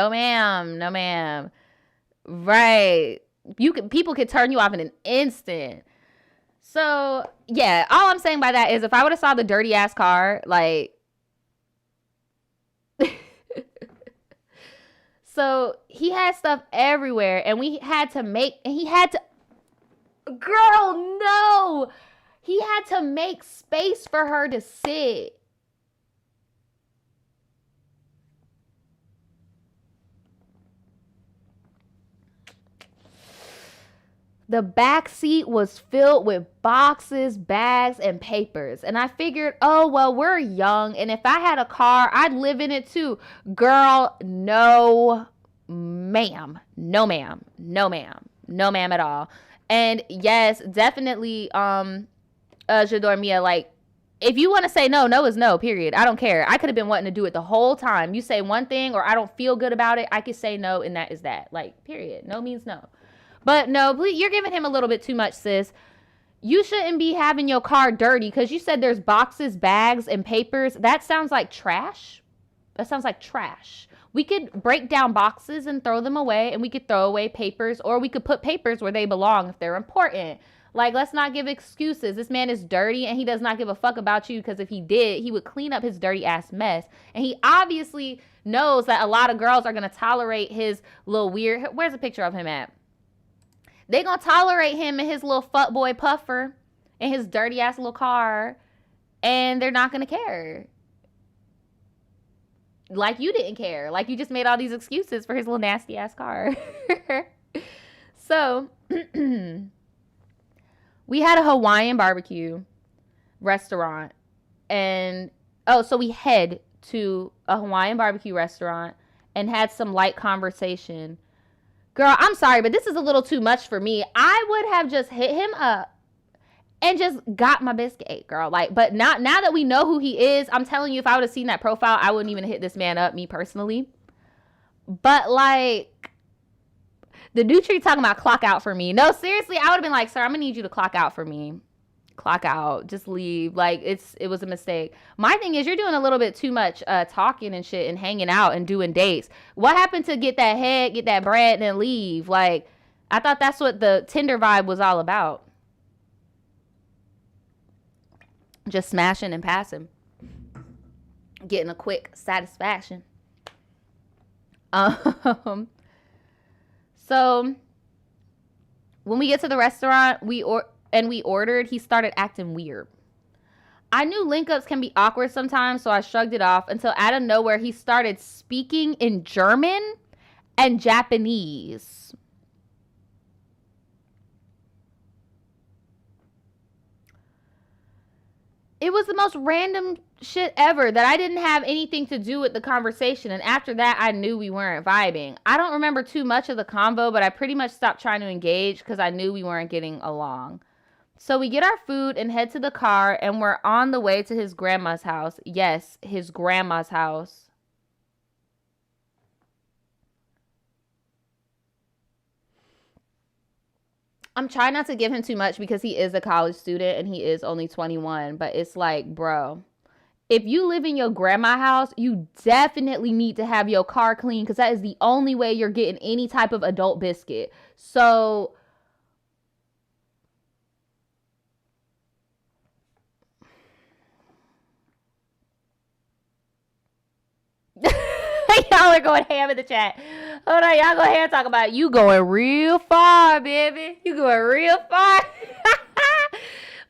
ma'am. Right. People could turn you off in an instant. So, yeah, all I'm saying by that is if I would have saw the dirty ass car, like, so he had stuff everywhere, and he had to make space for her to sit. The back seat was filled with boxes, bags, and papers. And I figured, oh, well, we're young, and if I had a car, I'd live in it too. Girl, no, ma'am. No, ma'am at all. And yes, definitely, J'adore Mia, like, if you want to say no, no is no, period. I don't care. I could have been wanting to do it the whole time. You say one thing or I don't feel good about it, I could say no, and that is that. Like, period. No means no. But no, please, you're giving him a little bit too much, sis. You shouldn't be having your car dirty because you said there's boxes, bags, and papers. That sounds like trash. That sounds like trash. We could break down boxes and throw them away, and we could throw away papers, or we could put papers where they belong if they're important. Like, let's not give excuses. This man is dirty, and he does not give a fuck about you, because if he did, he would clean up his dirty ass mess. And he obviously knows that a lot of girls are going to tolerate his little weird... Where's a picture of him at? They going to tolerate him and his little fuckboy puffer and his dirty ass little car, and they're not going to care. Like you didn't care. Like you just made all these excuses for his little nasty ass car. So, we had a Hawaiian barbecue restaurant. And, so we head to a Hawaiian barbecue restaurant and had some light conversation. Girl, I'm sorry, but this is a little too much for me. I would have just hit him up and just got my biscuit ate, girl. Like, but now that we know who he is, I'm telling you, if I would have seen that profile, I wouldn't even hit this man up, me personally. But like, the dude tree talking about clock out for me. No, seriously, I would have been like, sir, I'm gonna need you to clock out for me. Clock out, just leave. Like, it was a mistake. My thing is, you're doing a little bit too much talking and shit and hanging out and doing dates. What happened to get that head, get that bread, and then leave? Like, I thought that's what the Tinder vibe was all about. Just smashing and passing. Getting a quick satisfaction. So, when we get to the restaurant, we ordered, he started acting weird. I knew link-ups can be awkward sometimes, so I shrugged it off until out of nowhere, he started speaking in German and Japanese. It was the most random shit ever that I didn't have anything to do with the conversation. And after that, I knew we weren't vibing. I don't remember too much of the convo, but I pretty much stopped trying to engage because I knew we weren't getting along. So we get our food and head to the car, and we're on the way to his grandma's house. Yes, his grandma's house. I'm trying not to give him too much because he is a college student and he is only 21. But it's like, bro, if you live in your grandma's house, you definitely need to have your car clean because that is the only way you're getting any type of adult biscuit. So... Y'all are going ham in the chat. Hold on, y'all go ahead and talk about it. You going real far, baby. You going real far.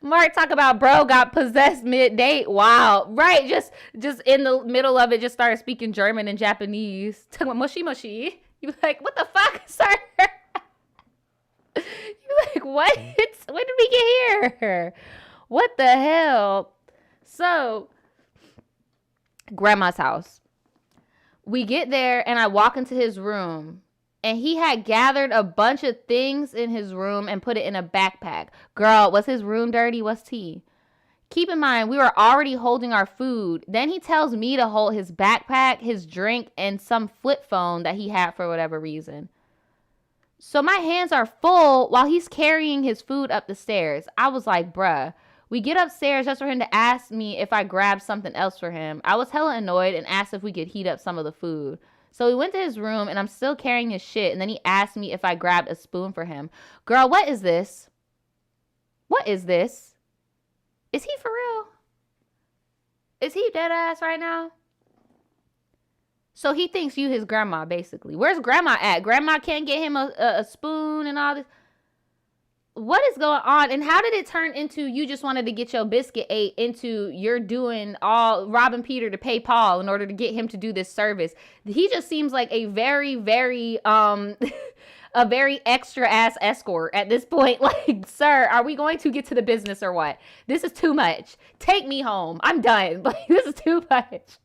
Mark talk about bro got possessed mid-date. Wow. Right, just in the middle of it, just started speaking German and Japanese. Talking about mushy mushy. You like, what the fuck, sir? You like, what? When did we get here? What the hell? So, grandma's house. We get there and I walk into his room and he had gathered a bunch of things in his room and put it in a backpack. Girl, was his room dirty? What's tea? Keep in mind, we were already holding our food. Then he tells me to hold his backpack, his drink, and some flip phone that he had for whatever reason. So my hands are full while he's carrying his food up the stairs. I was like, bruh. We get upstairs just for him to ask me if I grabbed something else for him. I was hella annoyed and asked if we could heat up some of the food. So we went to his room and I'm still carrying his shit. And then he asked me if I grabbed a spoon for him. Girl, what is this? What is this? Is he for real? Is he dead ass right now? So he thinks you his grandma, basically. Where's grandma at? Grandma can't get him a spoon and all this. What is going on? And how did it turn into you just wanted to get your biscuit ate into you're doing all robbing Peter to pay Paul in order to get him to do this service? He just seems like a very, very, a very extra ass escort at this point. Like, sir, are we going to get to the business or what? This is too much. Take me home. I'm done. Like, this is too much.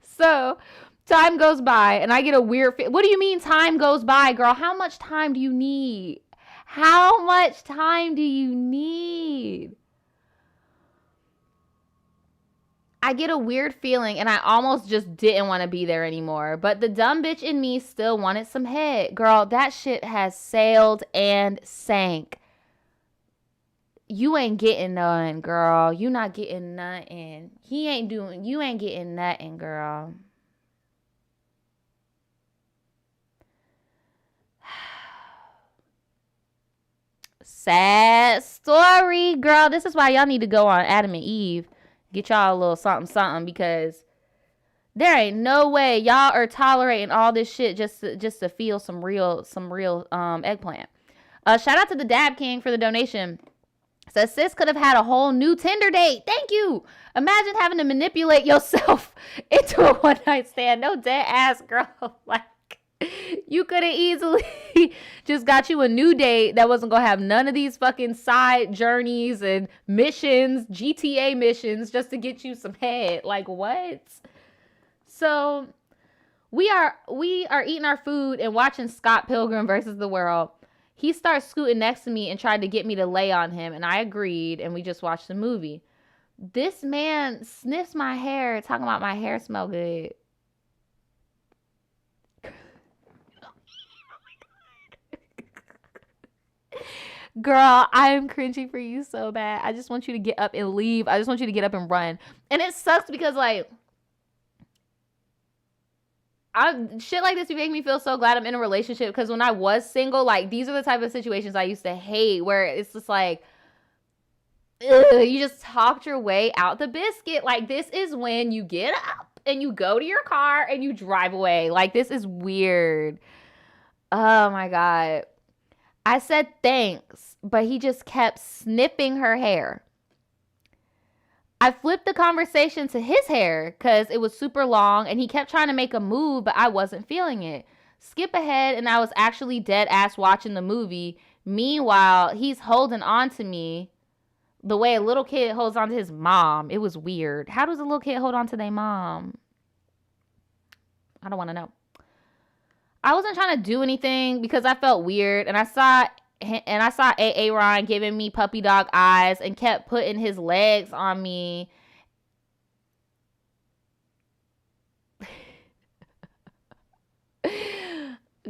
So time goes by and I get a weird, what do you mean time goes by, girl? How much time do you need? How much time do you need? I get a weird feeling and I almost just didn't want to be there anymore. But the dumb bitch in me still wanted some head. Girl, that shit has sailed and sank. You ain't getting none, girl. You not getting nothing. You ain't getting nothing, girl. Sad story, girl. This is why y'all need to go on Adam and Eve. Get y'all a little something, something, because there ain't no way y'all are tolerating all this shit just to feel some real eggplant. Shout out to the Dab King for the donation. Says sis could have had a whole new Tinder date. Thank you. Imagine having to manipulate yourself into a one night stand. No dead ass girl. Like, you could have easily just got you a new date that wasn't gonna have none of these fucking side journeys and missions, GTA missions, just to get you some head. Like, what? So we are eating our food and watching Scott Pilgrim versus the World. He starts scooting next to me and tried to get me to lay on him, and I agreed, and we just watched the movie. This man sniffs my hair, talking about my hair smell good. Girl, I am cringing for you so bad. I just want you to get up and leave. I just want you to get up and run. And it sucks because, like, shit like this make me feel so glad I'm in a relationship, because when I was single, like, these are the type of situations I used to hate, where it's just like, you just talked your way out the biscuit. Like, this is when you get up and you go to your car and you drive away. Like, this is weird. Oh my God. I said thanks, but he just kept snipping her hair. I flipped the conversation to his hair because it was super long and he kept trying to make a move, but I wasn't feeling it. Skip ahead and I was actually dead ass watching the movie. Meanwhile, he's holding on to me the way a little kid holds on to his mom. It was weird. How does a little kid hold on to their mom? I don't want to know. I wasn't trying to do anything because I felt weird, and I saw Aaron giving me puppy dog eyes and kept putting his legs on me.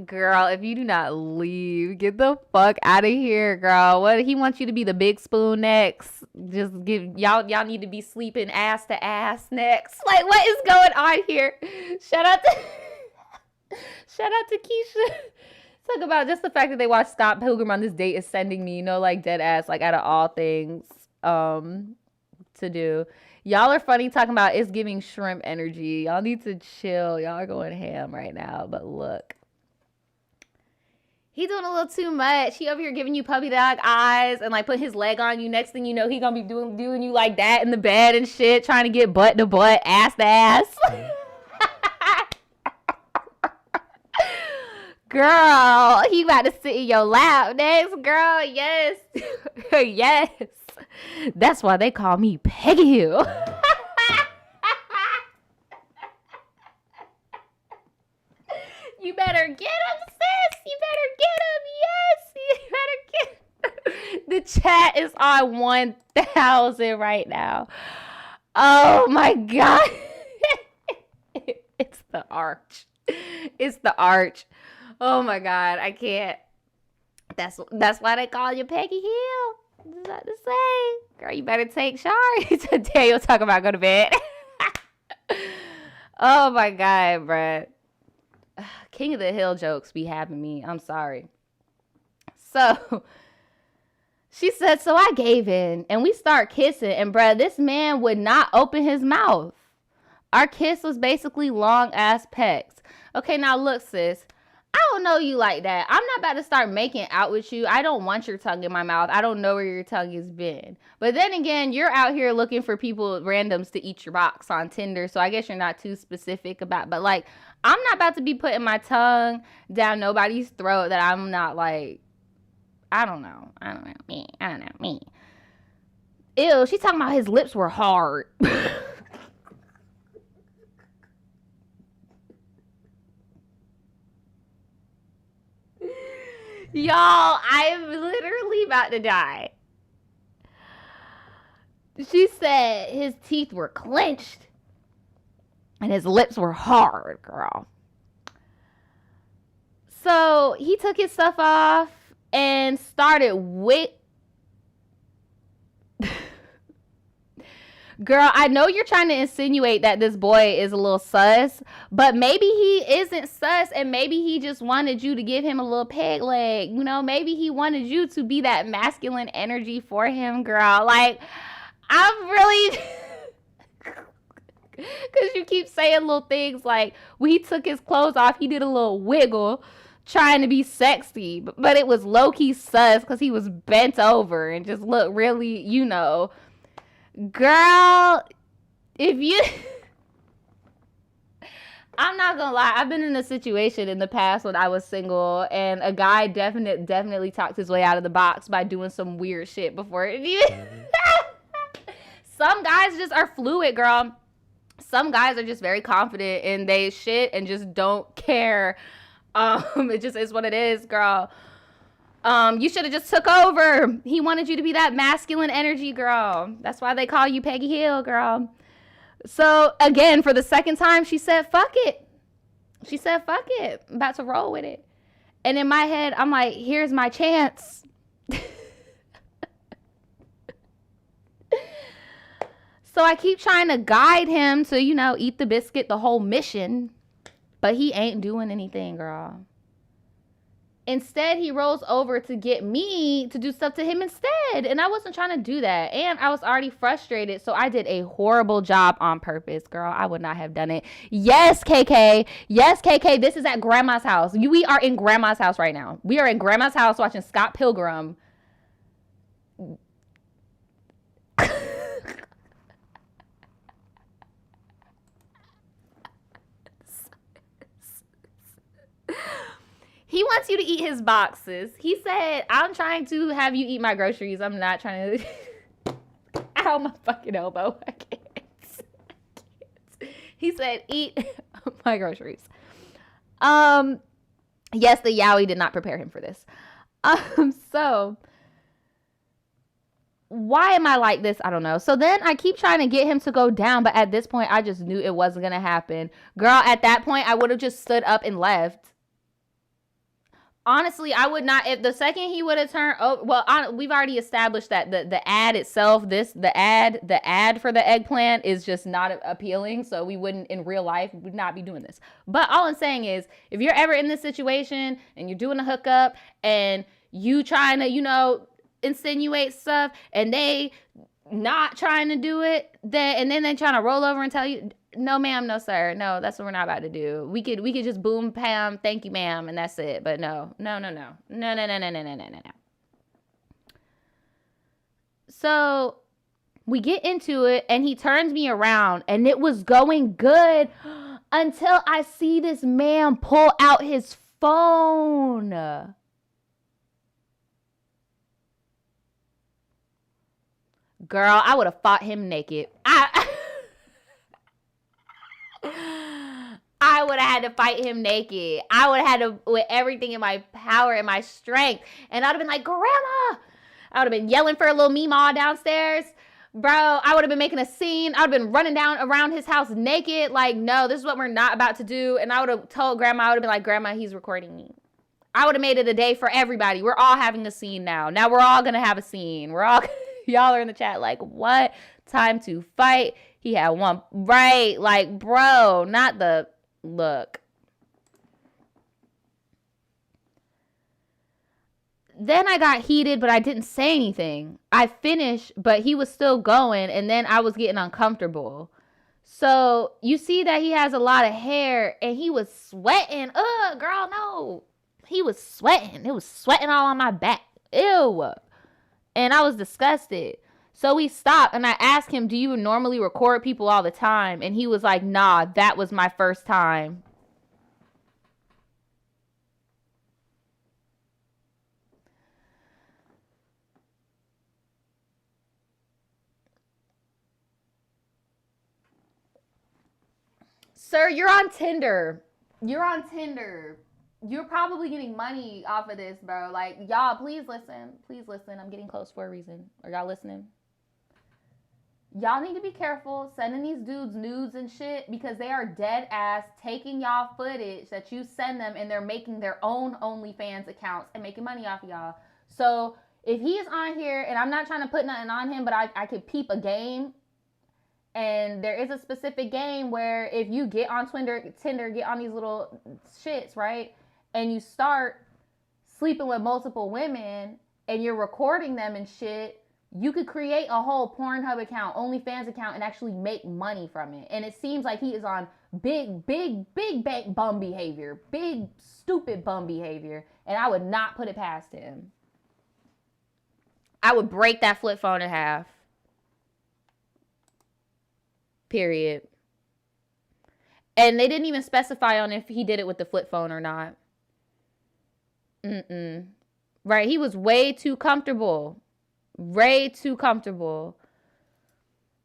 Girl, if you do not leave, get the fuck out of here, girl. What, he wants you to be the big spoon next? Just give y'all need to be sleeping ass to ass next. Like, what is going on here? Shout out to Keisha. Talk about just the fact that they watched Scott Pilgrim on this date is sending me, like, dead ass, like, out of all things to do. Y'all are funny talking about it's giving shrimp energy. Y'all need to chill. Y'all are going ham right now. But look, he doing a little too much. He over here giving you puppy dog eyes and, like, put his leg on you. Next thing you know, he gonna be doing you like that in the bed and shit, trying to get butt to butt, ass to ass. Girl, he about to sit in your lap next, girl. Yes. Yes. That's why they call me Peggy Hill. You better get him, sis. You better get him. Yes, you better get him. The chat is on 1,000 right now. Oh, my God. It's the arch. It's the arch. Oh my God, I can't. That's why they call you Peggy Hill. What's that to say? Girl, you better take shower. Today you'll talk about go to bed. Oh my God, bruh. King of the Hill jokes be having me. I'm sorry. So she said, so I gave in and we start kissing, and bruh, this man would not open his mouth. Our kiss was basically long ass pecks. Okay, now look, sis. I don't know you like that. I'm not about to start making out with you. I don't want your tongue in my mouth. I don't know where your tongue has been. But then again, you're out here looking for people, randoms, to eat your box on Tinder. So I guess you're not too specific about, but, like, I'm not about to be putting my tongue down nobody's throat that I'm not, like, I don't know. Me. Ew, she's talking about his lips were hard. Y'all, I'm literally about to die. She said his teeth were clenched and his lips were hard, girl. So he took his stuff off and started with. Girl, I know you're trying to insinuate that this boy is a little sus, but maybe he isn't sus, and maybe he just wanted you to give him a little peg leg. You know, maybe he wanted you to be that masculine energy for him, girl. Like, I'm really. Because you keep saying little things like, when he took his clothes off, he did a little wiggle trying to be sexy, but it was low-key sus because he was bent over and just looked really, you know. Girl, if you... I'm not gonna lie, I've been in a situation in the past when I was single, and a guy definitely talked his way out of the box by doing some weird shit before it even... Some guys just are fluid, girl. Some guys are just very confident in they shit and just don't care. It just is what it is, girl. You should have just took over. He wanted you to be that masculine energy, girl. That's why they call you Peggy Hill, girl. So, again, for the second time, she said, fuck it. She said, fuck it. I'm about to roll with it. And in my head, I'm like, here's my chance. So I keep trying to guide him to, you know, eat the biscuit, the whole mission. But he ain't doing anything, girl. Instead, he rolls over to get me to do stuff to him instead. And I wasn't trying to do that. And I was already frustrated. So I did a horrible job on purpose, girl. I would not have done it. Yes, KK. Yes, KK. This is at Grandma's house. We are in Grandma's house right now. We are in Grandma's house watching Scott Pilgrim. He wants you to eat his boxes. He said, I'm trying to have you eat my groceries. I'm not trying to... Ow, my fucking elbow. I can't. He said, eat my groceries. Yes, the Yowie did not prepare him for this. So... why am I like this? I don't know. So then I keep trying to get him to go down, but at this point, I just knew it wasn't going to happen. Girl, at that point, I would have just stood up and left. Honestly, I would not. If the second he would have turned, we've already established that the ad itself, the ad for the eggplant is just not appealing. So we wouldn't, in real life, would not be doing this. But all I'm saying is, if you're ever in this situation and you're doing a hookup and you trying to, you know, insinuate stuff and they not trying to do it, and then they trying to roll over and tell you, no ma'am, no sir, no, that's what we're not about to do. We could just boom pam, thank you ma'am, and that's it. But no. So we get into it and he turns me around and it was going good until I see this man pull out his phone. Girl, I would have fought him naked. I would have had to fight him naked. I would have had to, with everything in my power and my strength. And I'd have been like, Grandma. I would have been yelling for a little meemaw downstairs. Bro, I would have been making a scene. I would have been running down around his house naked. Like, no, this is what we're not about to do. And I would have told Grandma, I would have been like, Grandma, he's recording me. I would have made it a day for everybody. We're all having a scene now. Now we're all going to have a scene. We're all... Y'all are in the chat like, what? Time to fight. He had one, right? Like, bro, not the, look. Then I got heated, but I didn't say anything. I finished, but he was still going, and then I was getting uncomfortable. So you see that he has a lot of hair, and he was sweating. Ugh, girl, no. He was sweating. It was sweating all on my back. Ew. And I was disgusted. So we stopped and I asked him, do you normally record people all the time? And he was like, nah, that was my first time. Sir, you're on Tinder. You're on Tinder. you're probably getting money off of this, bro. Like, y'all, please listen. Please listen. I'm getting close for a reason. Are y'all listening? Y'all need to be careful sending these dudes nudes and shit because they are dead ass taking y'all footage that you send them and they're making their own OnlyFans accounts and making money off of y'all. So if he's on here, and I'm not trying to put nothing on him, but I could peep a game. And there is a specific game where if you get on Tinder, get on these little shits, right? And you start sleeping with multiple women and you're recording them and shit, you could create a whole Pornhub account, OnlyFans account, and actually make money from it. And it seems like he is on big bum behavior. Big, stupid bum behavior. And I would not put it past him. I would break that flip phone in half. Period. And they didn't even specify on if he did it with the flip phone or not. Right, he was way too comfortable. Way too comfortable.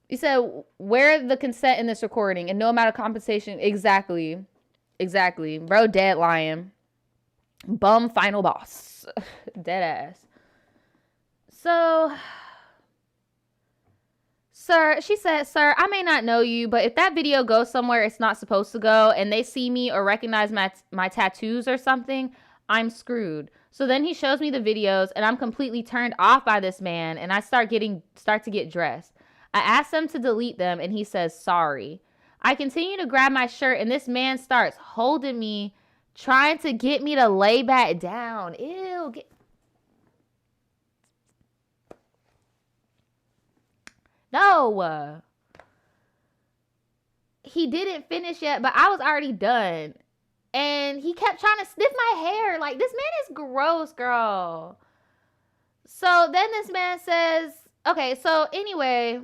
He said, where the consent in this recording and no amount of compensation. Exactly. Bro, dead lying. Bum final boss. Dead ass. So... She said, sir, I may not know you, but if that video goes somewhere it's not supposed to go and they see me or recognize my tattoos or something, I'm screwed. So then he shows me the videos and I'm completely turned off by this man and I start to get dressed. I asked him to delete them and he says, sorry. I continue to grab my shirt and this man starts holding me, trying to get me to lay back down. Ew. No. He didn't finish yet, but I was already done. And he kept trying to sniff my hair. Like, this man is gross, girl. So then this man says, okay, so anyway,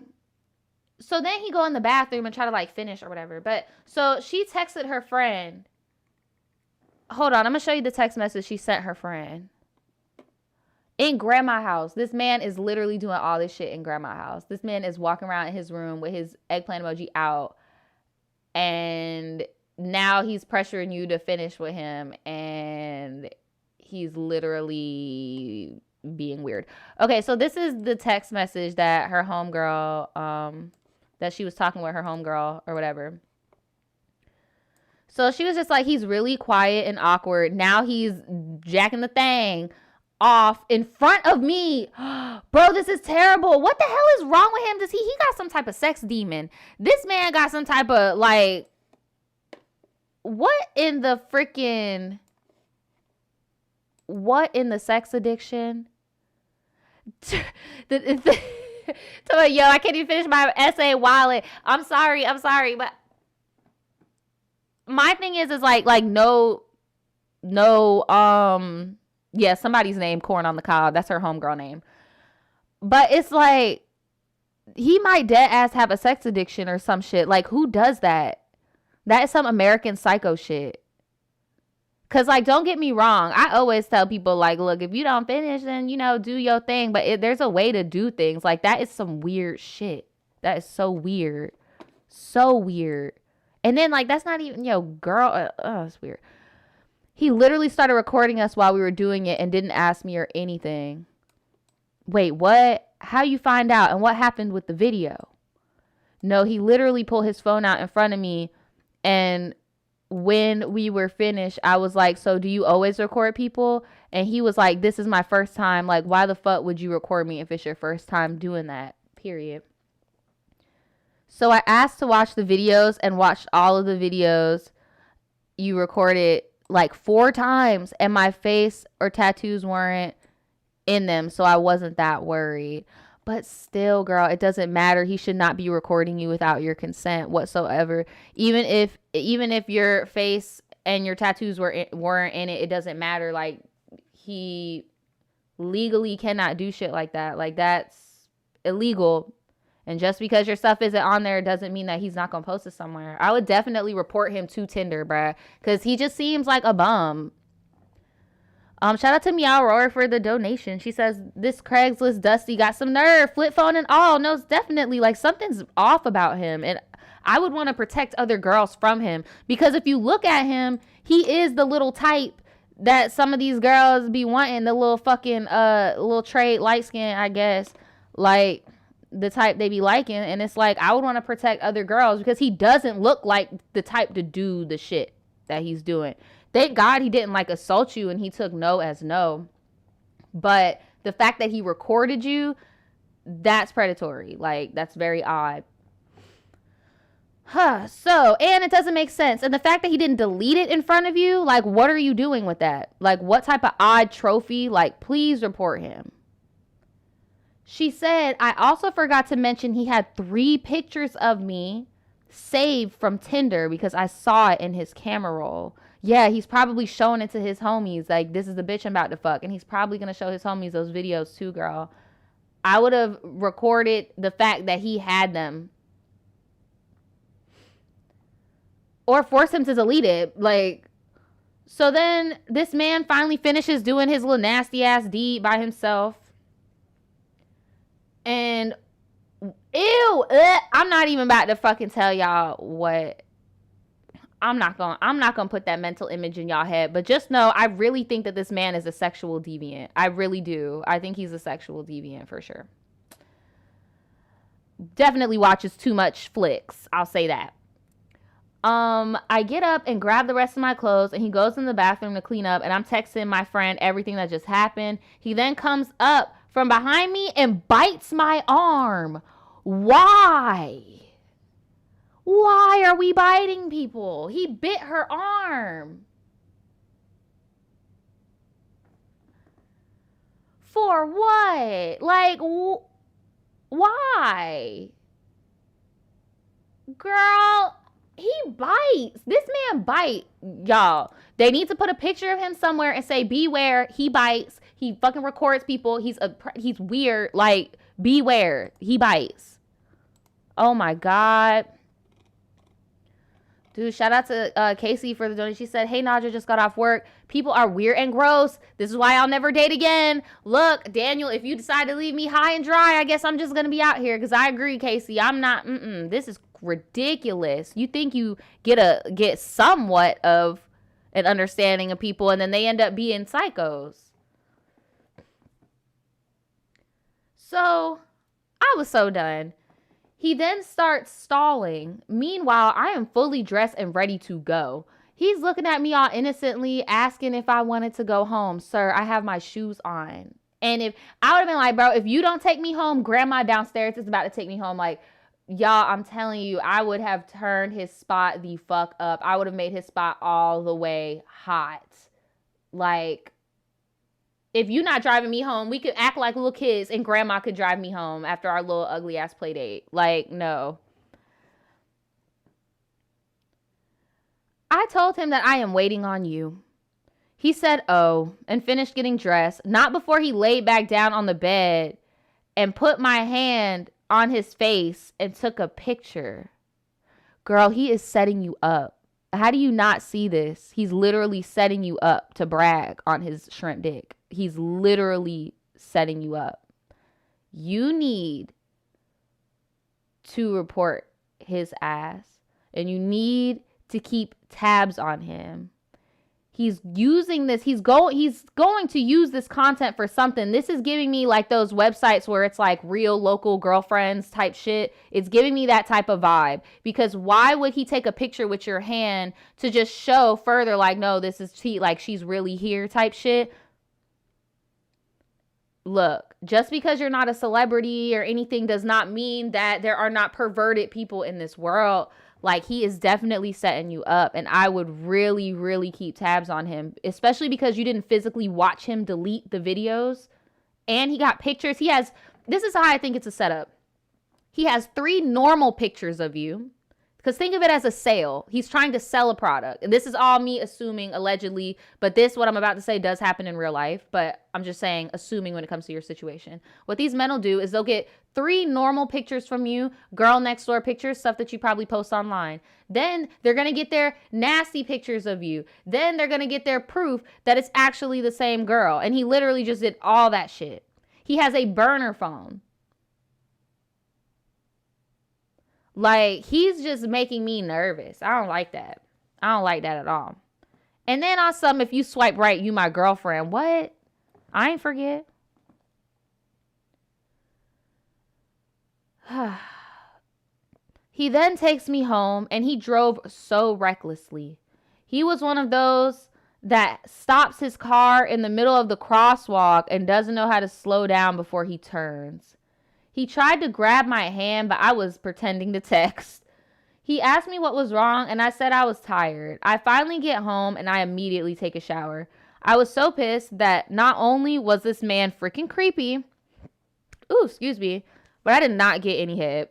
so then he go in the bathroom and try to like finish or whatever. But so she texted her friend. Hold on, I'm going to show you the text message she sent her friend. In grandma's house. This man is literally doing all this shit in grandma's house. This man is walking around in his room with his eggplant emoji out. And now he's pressuring you to finish with him. And he's literally being weird. Okay, so this is the text message that her homegirl, that she was talking with her homegirl or whatever. So she was just like, he's really quiet and awkward. Now he's jacking the thing off in front of me. Bro, this is terrible. What the hell is wrong with him? He got some type of sex demon. This man got some type of like, what in the sex addiction? Yo, I can't even finish my essay wallet. I'm sorry, but my thing is like no, yeah, somebody's name, Corn on the Cob. That's her homegirl name. But it's like, he might dead ass have a sex addiction or some shit. Like, who does that? That is some American psycho shit. Because, like, don't get me wrong. I always tell people, like, look, if you don't finish, then, you know, do your thing. But there's a way to do things. Like, that is some weird shit. That is so weird. So weird. And then, like, that's not even, girl. It's weird. He literally started recording us while we were doing it and didn't ask me or anything. Wait, what? How you find out? And what happened with the video? No, he literally pulled his phone out in front of me. And when we were finished, I was like, so do you always record people? And he was like, this is my first time. Like, why the fuck would you record me if it's your first time doing that? Period. So I asked to watch the videos and watched all of the videos. You recorded like 4 times and my face or tattoos weren't in them, so I wasn't that worried. But still, girl, it doesn't matter. He should not be recording you without your consent whatsoever. Even if your face and your tattoos weren't in it, it doesn't matter. Like, he legally cannot do shit like that. Like, that's illegal. And just because your stuff isn't on there doesn't mean that he's not going to post it somewhere. I would definitely report him to Tinder, bruh. Because he just seems like a bum. Shout out to Meow Roar for the donation. She says, this Craigslist Dusty got some nerve. Flip phone and all. No, it's definitely like something's off about him. And I would want to protect other girls from him. Because if you look at him, he is the little type that some of these girls be wanting, the little fucking little trade light skin, I guess, like the type they be liking. And it's like, I would want to protect other girls because he doesn't look like the type to do the shit that he's doing. Thank God he didn't like assault you and he took no as no. But the fact that he recorded you, that's predatory. Like, that's very odd. So, and it doesn't make sense. And the fact that he didn't delete it in front of you, like, what are you doing with that? Like, what type of odd trophy? Like, please report him. She said, I also forgot to mention he had 3 pictures of me saved from Tinder because I saw it in his camera roll. Yeah, he's probably showing it to his homies. Like, this is the bitch I'm about to fuck. And he's probably going to show his homies those videos too, girl. I would have recorded the fact that he had them. Or force him to delete it. Like, so then this man finally finishes doing his little nasty ass deed by himself. And ew, I'm not even about to fucking tell y'all what. I'm not gonna put that mental image in y'all head, but just know I really think that this man is a sexual deviant. I really do. I think he's a sexual deviant for sure. Definitely watches too much flicks. I'll say that. I get up and grab the rest of my clothes and he goes in the bathroom to clean up and I'm texting my friend everything that just happened. He then comes up from behind me and bites my arm. Why? Why are we biting people? He bit her arm. For what? Like, why? Girl, he bites. This man bite, y'all. They need to put a picture of him somewhere and say, beware, he bites. He fucking records people. He's weird. Like, beware, he bites. Oh my God. Dude, shout out to Casey for the donation. She said, hey, Nadja, just got off work. People are weird and gross. This is why I'll never date again. Look, Daniel, if you decide to leave me high and dry, I guess I'm just going to be out here. Because I agree, Casey. I'm not, this is ridiculous. You think you get somewhat of an understanding of people, and then they end up being psychos. So, I was so done. He then starts stalling. Meanwhile, I am fully dressed and ready to go. He's looking at me all innocently, asking if I wanted to go home. Sir, I have my shoes on. And if I would have been like, bro, if you don't take me home, grandma downstairs is about to take me home. Like, y'all, I'm telling you, I would have turned his spot the fuck up. I would have made his spot all the way hot. Like, if you're not driving me home, we could act like little kids and grandma could drive me home after our little ugly ass play date. Like, no. I told him that I am waiting on you. He said, oh, and finished getting dressed. Not before he laid back down on the bed and put my hand on his face and took a picture. Girl, he is setting you up. How do you not see this? He's literally setting you up to brag on his shrimp dick. He's literally setting you up. You need to report his ass, and you need to keep tabs on him. He's using this. He's going to use this content for something. This is giving me like those websites where it's like real local girlfriends type shit. It's giving me that type of vibe, because why would he take a picture with your hand to just show further like, no, this is like she's really here type shit? Look, just because you're not a celebrity or anything does not mean that there are not perverted people in this world. Like, he is definitely setting you up, and I would really, really keep tabs on him, especially because you didn't physically watch him delete the videos, and he got pictures. This is how I think it's a setup. He has 3 normal pictures of you, because think of it as a sale. He's trying to sell a product, and this is all me assuming, allegedly, but what I'm about to say does happen in real life, but I'm just saying, assuming when it comes to your situation. What these men will do is they'll get 3 normal pictures from you, girl next door pictures, stuff that you probably post online. Then they're going to get their nasty pictures of you. Then they're going to get their proof that it's actually the same girl, and he literally just did all that shit. He has a burner phone. Like, he's just making me nervous. I don't like that. I don't like that at all. And then on some, if you swipe right, you my girlfriend. What? I ain't forget. He then takes me home, and he drove so recklessly. He was one of those that stops his car in the middle of the crosswalk and doesn't know how to slow down before he turns. He tried to grab my hand, but I was pretending to text. He asked me what was wrong, and I said I was tired. I finally get home, and I immediately take a shower. I was so pissed that not only was this man freaking creepy, but I did not get any head.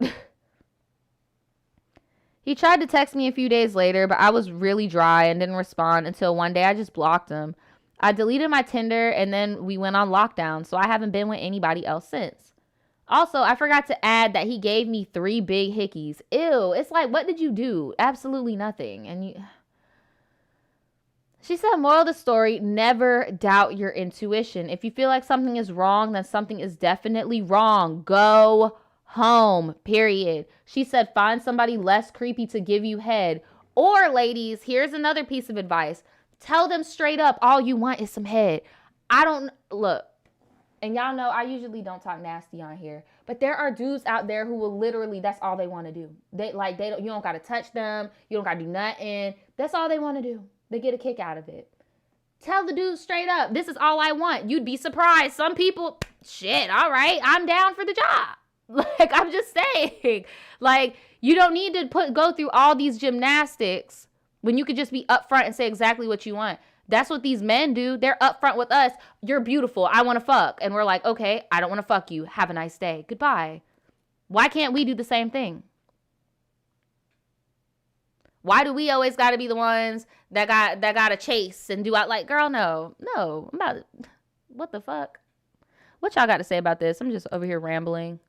He tried to text me a few days later, but I was really dry and didn't respond until one day I just blocked him. I deleted my Tinder, and then we went on lockdown, so I haven't been with anybody else since. Also, I forgot to add that he gave me 3 big hickeys. Ew, it's like, what did you do? Absolutely nothing. And she said, moral of the story, never doubt your intuition. If you feel like something is wrong, then something is definitely wrong. Go home, period. She said, find somebody less creepy to give you head. Or, ladies, here's another piece of advice. Tell them straight up, all you want is some head. Look, and y'all know I usually don't talk nasty on here, but there are dudes out there who will literally, that's all they want to do. You don't got to touch them. You don't got to do nothing. That's all they want to do. They get a kick out of it. Tell the dude straight up, this is all I want. You'd be surprised. Some people, shit, all right, I'm down for the job. Like, I'm just saying, like, you don't need to go through all these gymnastics when you could just be upfront and say exactly what you want. That's what these men do. They're upfront with us. You're beautiful. I want to fuck. And we're like, okay, I don't want to fuck you. Have a nice day. Goodbye. Why can't we do the same thing? Why do we always got to be the ones that got to chase and do out like, girl, no, I'm about it. What the fuck? What y'all got to say about this? I'm just over here rambling.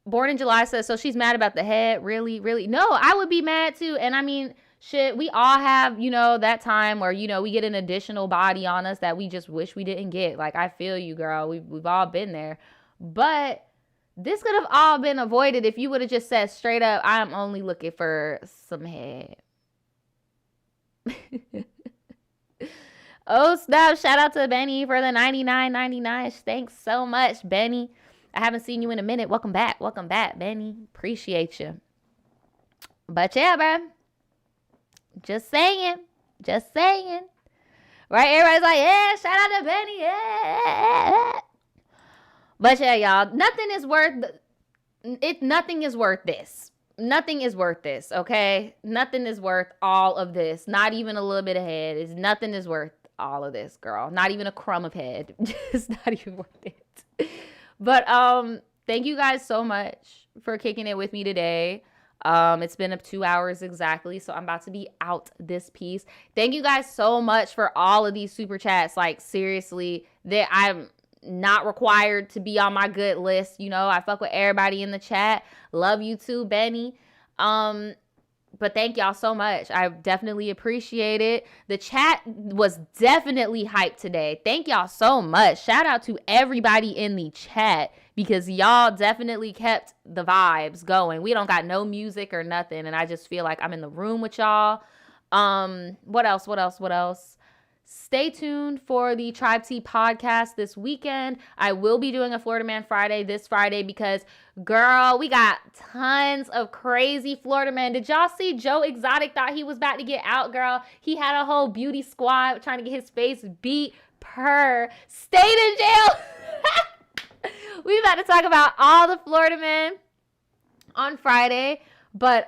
Born in July says, so she's mad about the head. Really? No, I would be mad too. And I mean, shit, we all have, that time where, we get an additional body on us that we just wish we didn't get. Like, I feel you, girl. We've all been there. But this could have all been avoided if you would have just said straight up, I'm only looking for some head. Oh, snap. Shout out to Benny for the $99.99. Thanks so much, Benny. I haven't seen you in a minute. Welcome back, Benny. Appreciate you. But yeah, bro. Just saying. Right? Everybody's like, yeah, shout out to Benny. Yeah. But yeah, y'all, nothing is worth this. Nothing is worth this, okay? Nothing is worth all of this. Not even a little bit of head. Nothing is worth all of this, girl. Not even a crumb of head. Just not even worth it. But thank you guys so much for kicking it with me today. It's been up 2 hours exactly, so I'm about to be out this piece. Thank you guys so much for all of these super chats. Like, seriously, that I'm not required to be on my good list. I fuck with everybody in the chat. Love you too, Benny. But thank y'all so much. I definitely appreciate it. The chat was definitely hyped today. Thank y'all so much. Shout out to everybody in the chat because y'all definitely kept the vibes going. We don't got no music or nothing, and I just feel like I'm in the room with y'all. What else? Stay tuned for the TRIBETEA podcast this weekend. I will be doing a Florida Man Friday this Friday because, girl, we got tons of crazy Florida men. Did y'all see Joe Exotic thought he was about to get out, girl? He had a whole beauty squad trying to get his face beat per stayed in jail. We about to talk about all the Florida men on Friday. But,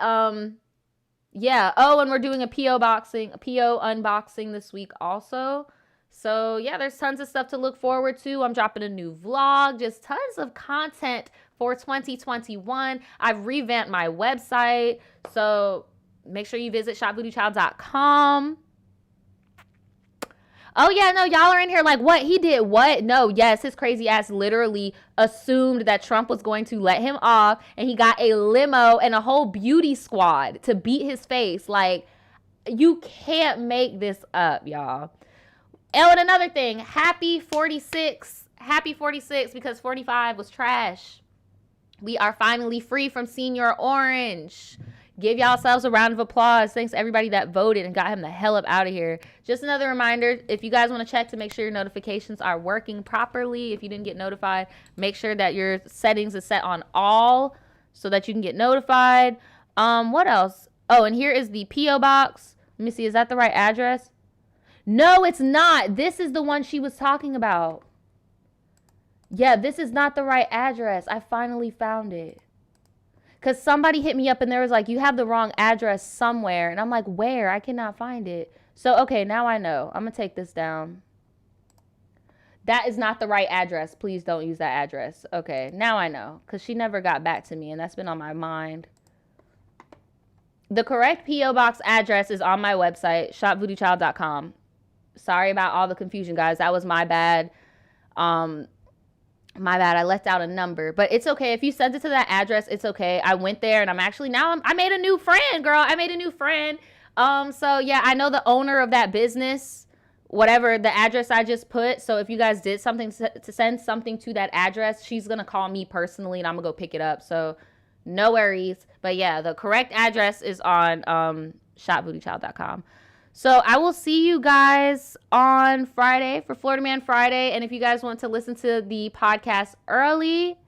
yeah. Oh, and we're doing a PO unboxing this week also. So yeah, there's tons of stuff to look forward to. I'm dropping a new vlog, just tons of content for 2021. I've revamped my website. So make sure you visit shopvoodoochild.com. Oh yeah, no, y'all are in here like, what? He did what? No, yes, his crazy ass literally assumed that Trump was going to let him off, and he got a limo and a whole beauty squad to beat his face. Like, you can't make this up, y'all. Oh, and another thing, happy 46, because 45 was trash. We are finally free from Senior Orange. Give yourselves a round of applause. Thanks to everybody that voted and got him the hell up out of here. Just another reminder, if you guys want to check to make sure your notifications are working properly, if you didn't get notified, make sure that your settings is set on all so that you can get notified. What else? Oh, and here is the P.O. box. Let me see. Is that the right address? No, it's not. This is the one she was talking about. Yeah, this is not the right address. I finally found it. Because somebody hit me up and there was like, you have the wrong address somewhere. And I'm like, where? I cannot find it. So, okay, now I know. I'm going to take this down. That is not the right address. Please don't use that address. Okay, now I know. Because she never got back to me and that's been on my mind. The correct P.O. box address is on my website, shopvoodoochild.com. Sorry about all the confusion, guys. That was my bad. My bad. I left out a number, but it's okay. If you sent it to that address, it's okay. I went there and I'm actually I made a new friend, girl. I made a new friend. So yeah, I know the owner of that business, whatever the address I just put. So if you guys did something to send something to that address, she's going to call me personally and I'm gonna go pick it up. So no worries. But yeah, the correct address is on, shopvoodoochild.com. So I will see you guys on Friday for Florida Man Friday. And if you guys want to listen to the podcast early,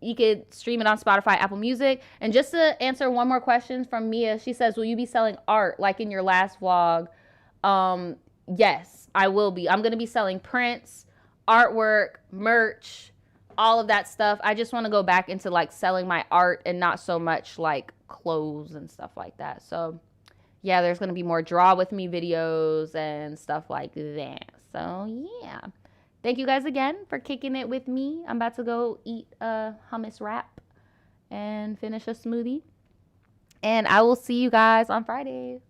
you could stream it on Spotify, Apple Music. And just to answer one more question from Mia, she says, will you be selling art like in your last vlog? Yes, I will be. I'm going to be selling prints, artwork, merch, all of that stuff. I just want to go back into like selling my art and not so much like clothes and stuff like that. So yeah, there's going to be more draw with me videos and stuff like that. So yeah, thank you guys again for kicking it with me. I'm about to go eat a hummus wrap and finish a smoothie. And I will see you guys on Friday.